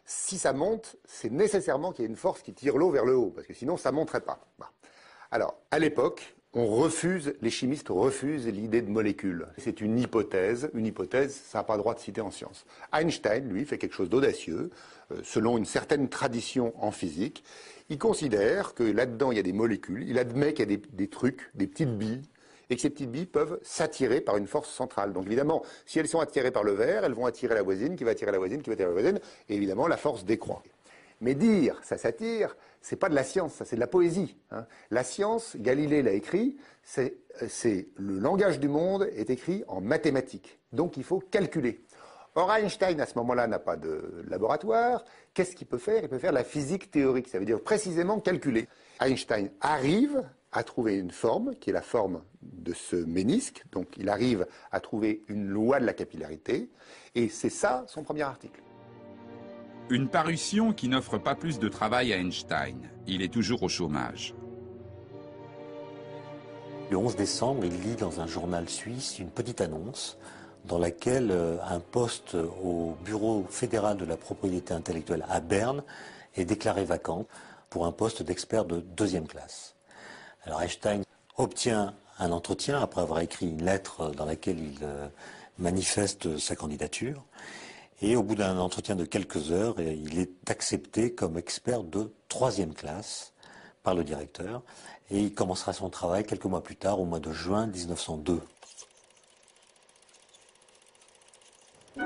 Si ça monte, c'est nécessairement qu'il y ait une force qui tire l'eau vers le haut, parce que sinon, ça ne monterait pas. Bon. Alors, à l'époque, les chimistes refusent l'idée de molécules. C'est une hypothèse, ça n'a pas le droit de citer en science. Einstein, lui, fait quelque chose d'audacieux, selon une certaine tradition en physique. Il considère que là-dedans, il y a des molécules, il admet qu'il y a des trucs, des petites billes, et que ces petites billes peuvent s'attirer par une force centrale. Donc évidemment, si elles sont attirées par le verre, elles vont attirer la voisine, qui va attirer la voisine, qui va attirer la voisine, et évidemment, la force décroît. Mais dire ça s'attire, c'est pas de la science, ça c'est de la poésie. Hein. La science, Galilée l'a écrit, c'est le langage du monde est écrit en mathématiques. Donc il faut calculer. Or Einstein à ce moment-là n'a pas de laboratoire. Qu'est-ce qu'il peut faire? Il peut faire la physique théorique, ça veut dire précisément calculer. Einstein arrive à trouver une forme qui est la forme de ce ménisque. Donc il arrive à trouver une loi de la capillarité, et c'est ça son premier article. Une parution qui n'offre pas plus de travail à Einstein. Il est toujours au chômage. Le 11 décembre, il lit dans un journal suisse une petite annonce dans laquelle un poste au Bureau fédéral de la propriété intellectuelle à Berne est déclaré vacant pour un poste d'expert de 2e classe. Alors Einstein obtient un entretien après avoir écrit une lettre dans laquelle il manifeste sa candidature. Et au bout d'un entretien de quelques heures, il est accepté comme expert de 3e classe par le directeur. Et il commencera son travail quelques mois plus tard, au mois de juin 1902. Un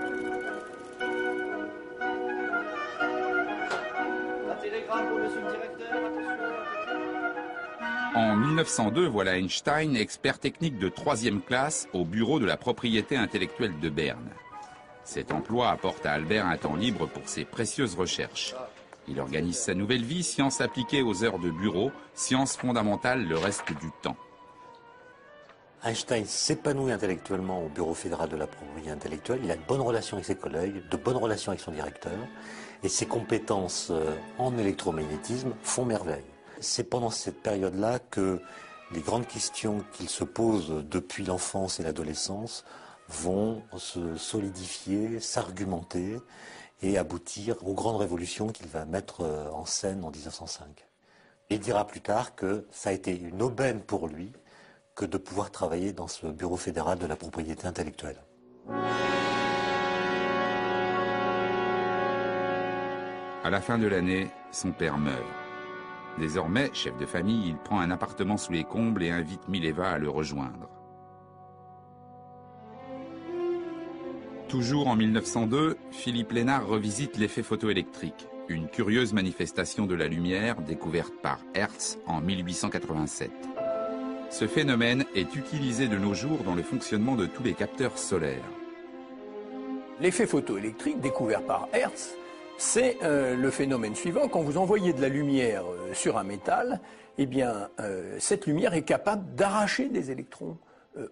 télégramme pour monsieur le directeur, attention. En 1902, voilà Einstein, expert technique de 3e classe au bureau de la propriété intellectuelle de Berne. Cet emploi apporte à Albert un temps libre pour ses précieuses recherches. Il organise sa nouvelle vie, sciences appliquées aux heures de bureau, sciences fondamentales le reste du temps. Einstein s'épanouit intellectuellement au Bureau fédéral de la propriété intellectuelle. Il a de bonnes relations avec ses collègues, de bonnes relations avec son directeur. Et ses compétences en électromagnétisme font merveille. C'est pendant cette période-là que les grandes questions qu'il se pose depuis l'enfance et l'adolescence vont se solidifier, s'argumenter et aboutir aux grandes révolutions qu'il va mettre en scène en 1905. Il dira plus tard que ça a été une aubaine pour lui que de pouvoir travailler dans ce bureau fédéral de la propriété intellectuelle. À la fin de l'année, son père meurt. Désormais, chef de famille, il prend un appartement sous les combles et invite Mileva à le rejoindre. Toujours en 1902, Philippe Lénard revisite l'effet photoélectrique, une curieuse manifestation de la lumière découverte par Hertz en 1887. Ce phénomène est utilisé de nos jours dans le fonctionnement de tous les capteurs solaires. L'effet photoélectrique découvert par Hertz, c'est le phénomène suivant. Quand vous envoyez de la lumière sur un métal, eh bien, cette lumière est capable d'arracher des électrons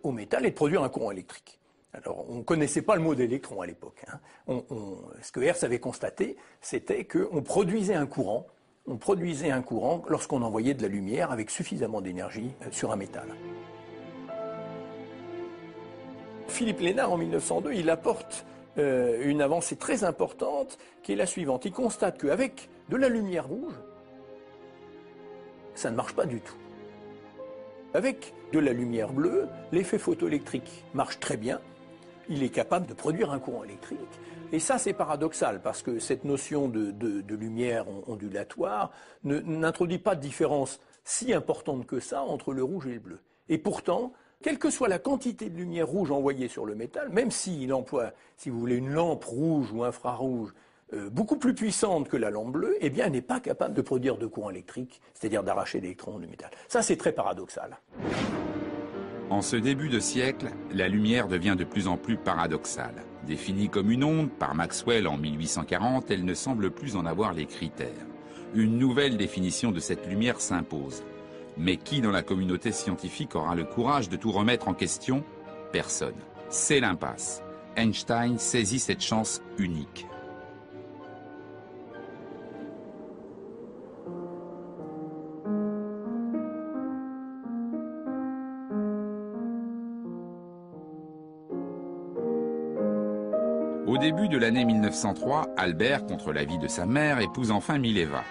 au métal et de produire un courant électrique. Alors, on ne connaissait pas le mot d'électron à l'époque. Hein. Ce que Hertz avait constaté, c'était qu'on produisait un courant. On produisait un courant lorsqu'on envoyait de la lumière avec suffisamment d'énergie sur un métal. Philippe Lénard, en 1902, il apporte une avancée très importante qui est la suivante. Il constate qu'avec de la lumière rouge, ça ne marche pas du tout. Avec de la lumière bleue, l'effet photoélectrique marche très bien. Il est capable de produire un courant électrique. Et ça, c'est paradoxal, parce que cette notion de lumière ondulatoire n'introduit pas de différence si importante que ça entre le rouge et le bleu. Et pourtant, quelle que soit la quantité de lumière rouge envoyée sur le métal, même s'il emploie, si vous voulez, une lampe rouge ou infrarouge beaucoup plus puissante que la lampe bleue, eh bien, elle n'est pas capable de produire de courant électrique, c'est-à-dire d'arracher des électrons du métal. Ça, c'est très paradoxal. En ce début de siècle, la lumière devient de plus en plus paradoxale. Définie comme une onde par Maxwell en 1840, elle ne semble plus en avoir les critères. Une nouvelle définition de cette lumière s'impose. Mais qui dans la communauté scientifique aura le courage de tout remettre en question? Personne. C'est l'impasse. Einstein saisit cette chance unique. Au début de l'année 1903, Albert, contre l'avis de sa mère, épouse enfin Mileva.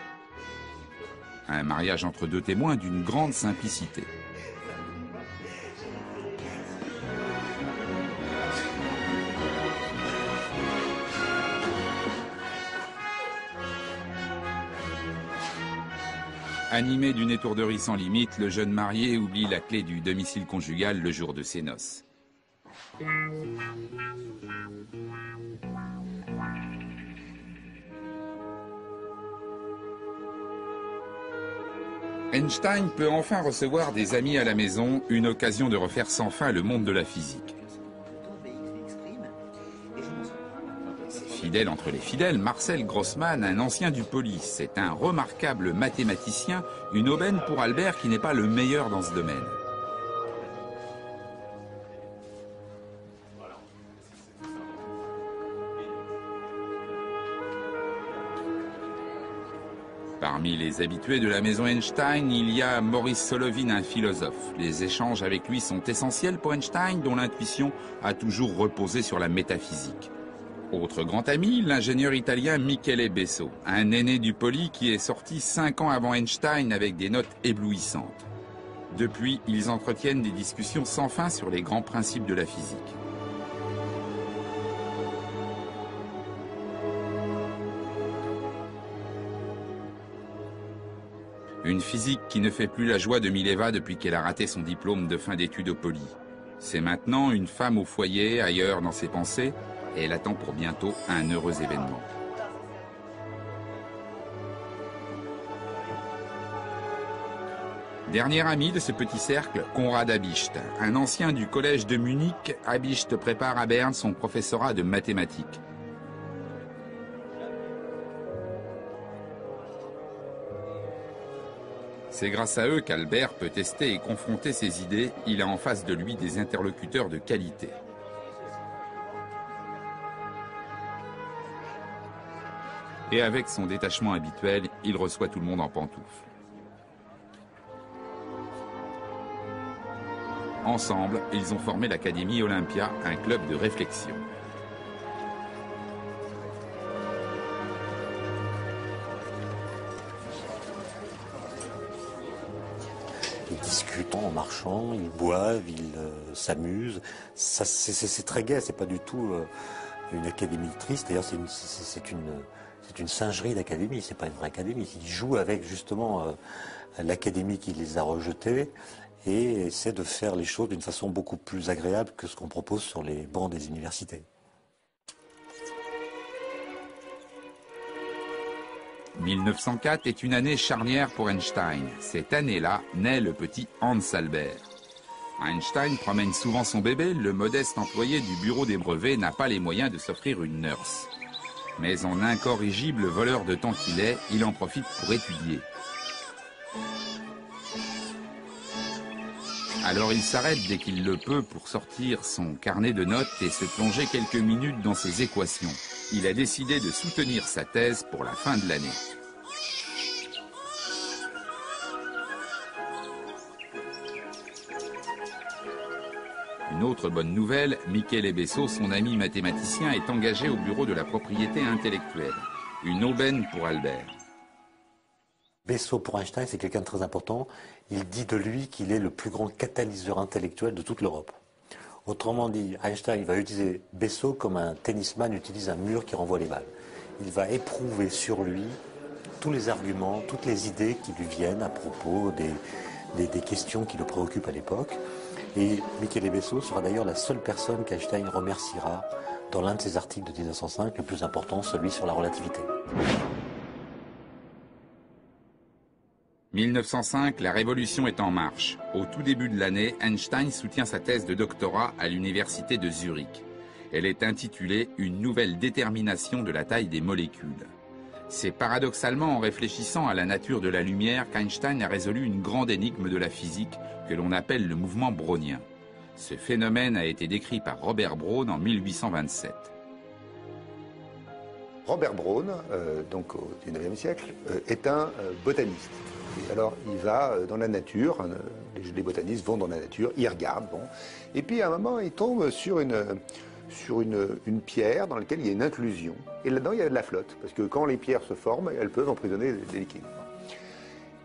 Un mariage entre deux témoins d'une grande simplicité. Animé d'une étourderie sans limite, le jeune marié oublie la clé du domicile conjugal le jour de ses noces. Einstein peut enfin recevoir des amis à la maison, une occasion de refaire sans fin le monde de la physique. Fidèle entre les fidèles, Marcel Grossmann, un ancien du Polis, c'est un remarquable mathématicien, une aubaine pour Albert qui n'est pas le meilleur dans ce domaine. Parmi les habitués de la maison Einstein, il y a Maurice Solovin, un philosophe. Les échanges avec lui sont essentiels pour Einstein, dont l'intuition a toujours reposé sur la métaphysique. Autre grand ami, l'ingénieur italien Michele Besso, un aîné du Poli qui est sorti 5 ans avant Einstein avec des notes éblouissantes. Depuis, ils entretiennent des discussions sans fin sur les grands principes de la physique. Une physique qui ne fait plus la joie de Mileva depuis qu'elle a raté son diplôme de fin d'études au Poli. C'est maintenant une femme au foyer, ailleurs dans ses pensées, et elle attend pour bientôt un heureux événement. Dernier ami de ce petit cercle, Konrad Habicht. Un ancien du collège de Munich, Habicht prépare à Berne son professorat de mathématiques. C'est grâce à eux qu'Albert peut tester et confronter ses idées. Il a en face de lui des interlocuteurs de qualité. Et avec son détachement habituel, il reçoit tout le monde en pantoufles. Ensemble, ils ont formé l'Académie Olympia, un club de réflexion. Ils discutent en marchant, ils boivent, ils s'amusent. C'est très gai, c'est pas du tout une académie triste. D'ailleurs, c'est une singerie d'académie, c'est pas une vraie académie. Ils jouent avec justement l'académie qui les a rejetés et essaient de faire les choses d'une façon beaucoup plus agréable que ce qu'on propose sur les bancs des universités. « 1904 est une année charnière pour Einstein. Cette année-là naît le petit Hans Albert. Einstein promène souvent son bébé, le modeste employé du bureau des brevets n'a pas les moyens de s'offrir une nurse. Mais en incorrigible voleur de temps qu'il est, il en profite pour étudier. Alors il s'arrête dès qu'il le peut pour sortir son carnet de notes et se plonger quelques minutes dans ses équations. Il a décidé de soutenir sa thèse pour la fin de l'année. Une autre bonne nouvelle, Michele Besso, son ami mathématicien, est engagé au bureau de la propriété intellectuelle. Une aubaine pour Albert. Besso, pour Einstein, c'est quelqu'un de très important. Il dit de lui qu'il est le plus grand catalyseur intellectuel de toute l'Europe. Autrement dit, Einstein va utiliser Besso comme un tennisman utilise un mur qui renvoie les balles. Il va éprouver sur lui tous les arguments, toutes les idées qui lui viennent à propos des questions qui le préoccupent à l'époque. Et Michele Besso sera d'ailleurs la seule personne qu'Einstein remerciera dans l'un de ses articles de 1905, le plus important, celui sur la relativité. 1905, la révolution est en marche. Au tout début de l'année, Einstein soutient sa thèse de doctorat à l'université de Zurich. Elle est intitulée « Une nouvelle détermination de la taille des molécules ». C'est paradoxalement en réfléchissant à la nature de la lumière qu'Einstein a résolu une grande énigme de la physique que l'on appelle le mouvement brownien. Ce phénomène a été décrit par Robert Brown en 1827. Robert Brown, donc au XIXe siècle, est un botaniste. Et alors il va dans la nature, les botanistes vont dans la nature, ils regardent, bon, et puis à un moment il tombe sur une pierre dans laquelle il y a une inclusion. Et là-dedans il y a de la flotte, parce que quand les pierres se forment, elles peuvent emprisonner des liquides.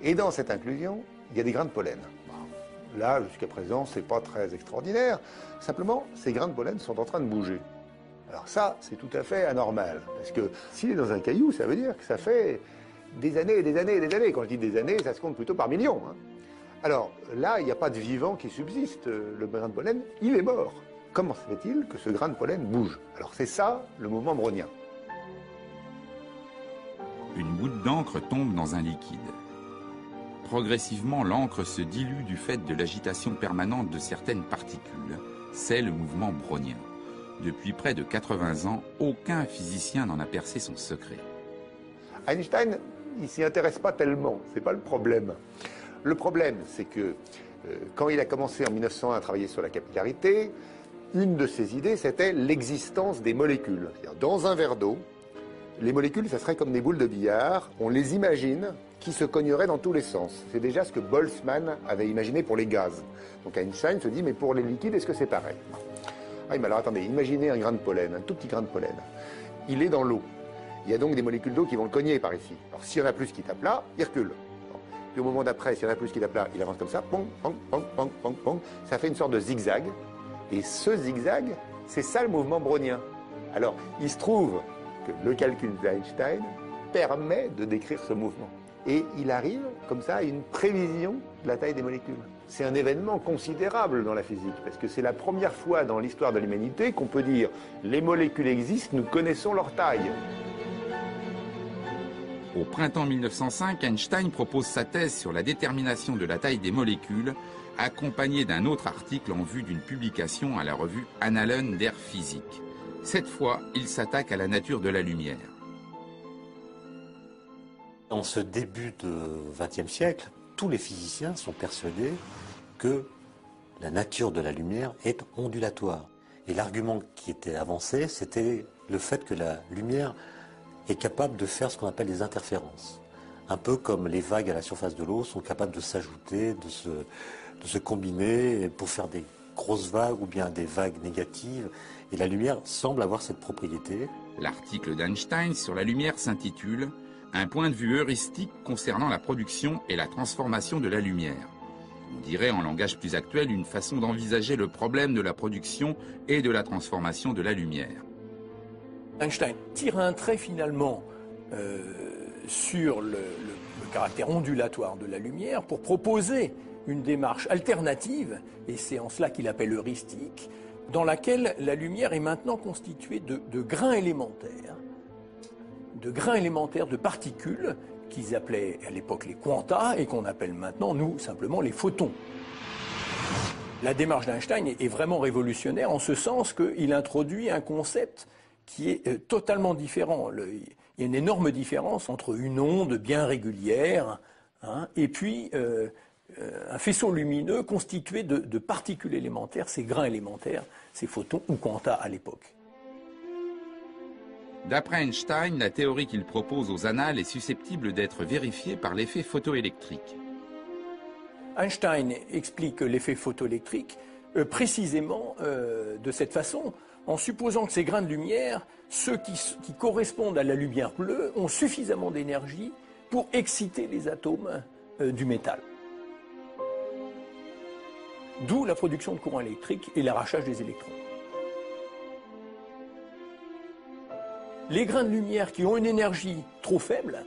Et dans cette inclusion, il y a des grains de pollen. Là, jusqu'à présent, c'est pas très extraordinaire. Simplement, ces grains de pollen sont en train de bouger. Alors ça, c'est tout à fait anormal, parce que s'il est dans un caillou, ça veut dire que ça fait des années et des années et des années. Quand je dis des années, ça se compte plutôt par millions. Hein. Alors là, il n'y a pas de vivant qui subsiste. Le grain de pollen, il est mort. Comment se fait-il que ce grain de pollen bouge? Alors c'est ça, le mouvement brownien. Une goutte d'encre tombe dans un liquide. Progressivement, l'encre se dilue du fait de l'agitation permanente de certaines particules. C'est le mouvement brownien. Depuis près de 80 ans, aucun physicien n'en a percé son secret. Einstein, il s'y intéresse pas tellement, c'est pas le problème. Le problème, c'est que quand il a commencé en 1901 à travailler sur la capillarité, une de ses idées, c'était l'existence des molécules. C'est-à-dire, dans un verre d'eau, les molécules, ça serait comme des boules de billard, on les imagine qui se cogneraient dans tous les sens. C'est déjà ce que Boltzmann avait imaginé pour les gaz. Donc Einstein se dit, mais pour les liquides, est-ce que c'est pareil? Ah, mais alors attendez, imaginez un grain de pollen, un tout petit grain de pollen. Il est dans l'eau. Il y a donc des molécules d'eau qui vont le cogner par ici. Alors s'il y en a plus qui tapent là, il recule. Puis au moment d'après, s'il y en a plus qui tapent là, il avance comme ça, pong, pong, pong, pong, pong, pong. Ça fait une sorte de zigzag. Et ce zigzag, c'est ça le mouvement brownien. Alors, il se trouve que le calcul d'Einstein permet de décrire ce mouvement. Et il arrive, comme ça, à une prévision de la taille des molécules. C'est un événement considérable dans la physique, parce que c'est la première fois dans l'histoire de l'humanité qu'on peut dire « les molécules existent, nous connaissons leur taille ». Au printemps 1905, Einstein propose sa thèse sur la détermination de la taille des molécules, accompagné d'un autre article en vue d'une publication à la revue Annalen der Physik. Cette fois, il s'attaque à la nature de la lumière. Dans ce début du XXe siècle, tous les physiciens sont persuadés que la nature de la lumière est ondulatoire. Et l'argument qui était avancé, c'était le fait que la lumière est capable de faire ce qu'on appelle des interférences. Un peu comme les vagues à la surface de l'eau sont capables de s'ajouter, de se combiner pour faire des grosses vagues ou bien des vagues négatives. Et la lumière semble avoir cette propriété. L'article d'Einstein sur la lumière s'intitule « Un point de vue heuristique concernant la production et la transformation de la lumière ». On dirait en langage plus actuel une façon d'envisager le problème de la production et de la transformation de la lumière. Einstein tire un trait finalement sur le caractère ondulatoire de la lumière pour proposer une démarche alternative, et c'est en cela qu'il appelle heuristique, dans laquelle la lumière est maintenant constituée de grains élémentaires, de particules qu'ils appelaient à l'époque les quanta et qu'on appelle maintenant, nous, simplement les photons. La démarche d'Einstein est vraiment révolutionnaire en ce sens qu'il introduit un concept qui est totalement différent. Il y a une énorme différence entre une onde bien régulière et puis un faisceau lumineux constitué de particules élémentaires, ces grains élémentaires, ces photons ou quanta à l'époque. D'après Einstein, la théorie qu'il propose aux annales est susceptible d'être vérifiée par l'effet photoélectrique. Einstein explique l'effet photoélectrique précisément de cette façon, en supposant que ces grains de lumière, ceux qui correspondent à la lumière bleue, ont suffisamment d'énergie pour exciter les atomes du métal. D'où la production de courant électrique et l'arrachage des électrons. Les grains de lumière qui ont une énergie trop faible,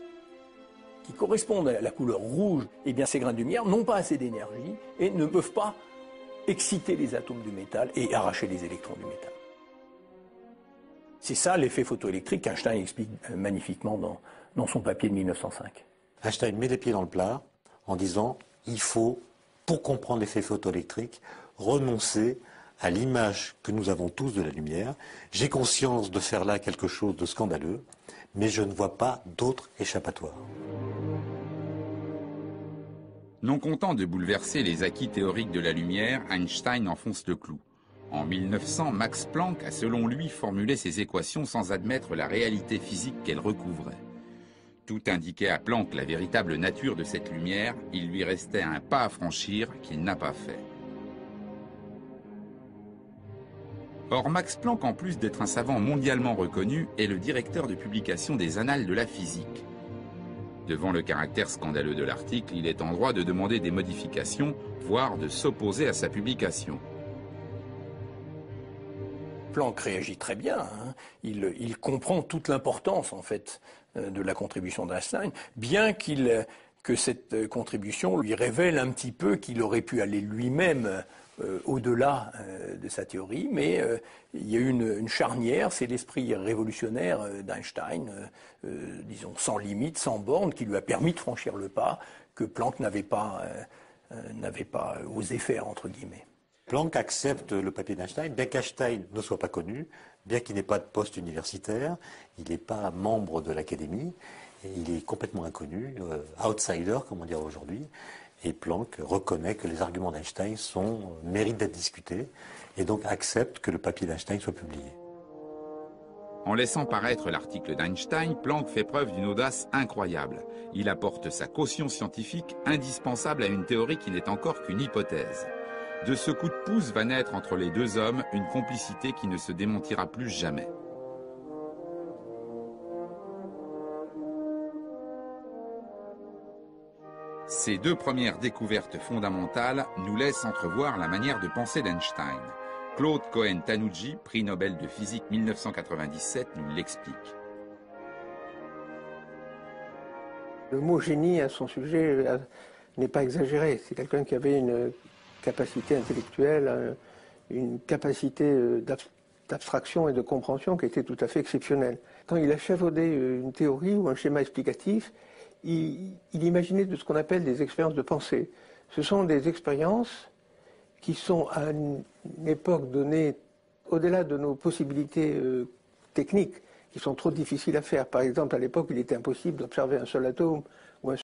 qui correspondent à la couleur rouge, eh bien ces grains de lumière n'ont pas assez d'énergie et ne peuvent pas exciter les atomes du métal et arracher les électrons du métal. C'est ça l'effet photoélectrique qu'Einstein explique magnifiquement dans son papier de 1905. Einstein met les pieds dans le plat en disant il faut, pour comprendre l'effet photoélectrique, renoncer à l'image que nous avons tous de la lumière. J'ai conscience de faire là quelque chose de scandaleux, mais je ne vois pas d'autre échappatoire. Non content de bouleverser les acquis théoriques de la lumière, Einstein enfonce le clou. En 1900, Max Planck a selon lui formulé ces équations sans admettre la réalité physique qu'elles recouvraient. Tout indiquait à Planck la véritable nature de cette lumière, il lui restait un pas à franchir qu'il n'a pas fait. Or, Max Planck, en plus d'être un savant mondialement reconnu, est le directeur de publication des Annales de la physique. Devant le caractère scandaleux de l'article, il est en droit de demander des modifications, voire de s'opposer à sa publication. Planck réagit très bien. Hein. Il comprend toute l'importance, en fait, de la contribution d'Einstein, bien que cette contribution lui révèle un petit peu qu'il aurait pu aller lui-même au-delà de sa théorie, mais il y a eu une charnière, c'est l'esprit révolutionnaire d'Einstein, disons sans limite, sans borne, qui lui a permis de franchir le pas que Planck n'avait pas osé faire, entre guillemets. Planck accepte le papier d'Einstein, bien qu'Einstein ne soit pas connu, bien qu'il n'ait pas de poste universitaire, il n'est pas membre de l'académie, et il est complètement inconnu, outsider, comme on dirait aujourd'hui. Et Planck reconnaît que les arguments d'Einstein méritent d'être discutés, et donc accepte que le papier d'Einstein soit publié. En laissant paraître l'article d'Einstein, Planck fait preuve d'une audace incroyable. Il apporte sa caution scientifique indispensable à une théorie qui n'est encore qu'une hypothèse. De ce coup de pouce va naître entre les deux hommes une complicité qui ne se démentira plus jamais. Ces deux premières découvertes fondamentales nous laissent entrevoir la manière de penser d'Einstein. Claude Cohen-Tanucci, prix Nobel de physique 1997, nous l'explique. Le mot génie à son sujet n'est pas exagéré. C'est quelqu'un qui avait une capacité intellectuelle, une capacité d'abstraction et de compréhension qui était tout à fait exceptionnelle. Quand il a chapeauté une théorie ou un schéma explicatif, il imaginait de ce qu'on appelle des expériences de pensée. Ce sont des expériences qui sont à une époque donnée, au-delà de nos possibilités techniques, qui sont trop difficiles à faire. Par exemple, à l'époque, il était impossible d'observer un seul atome ou un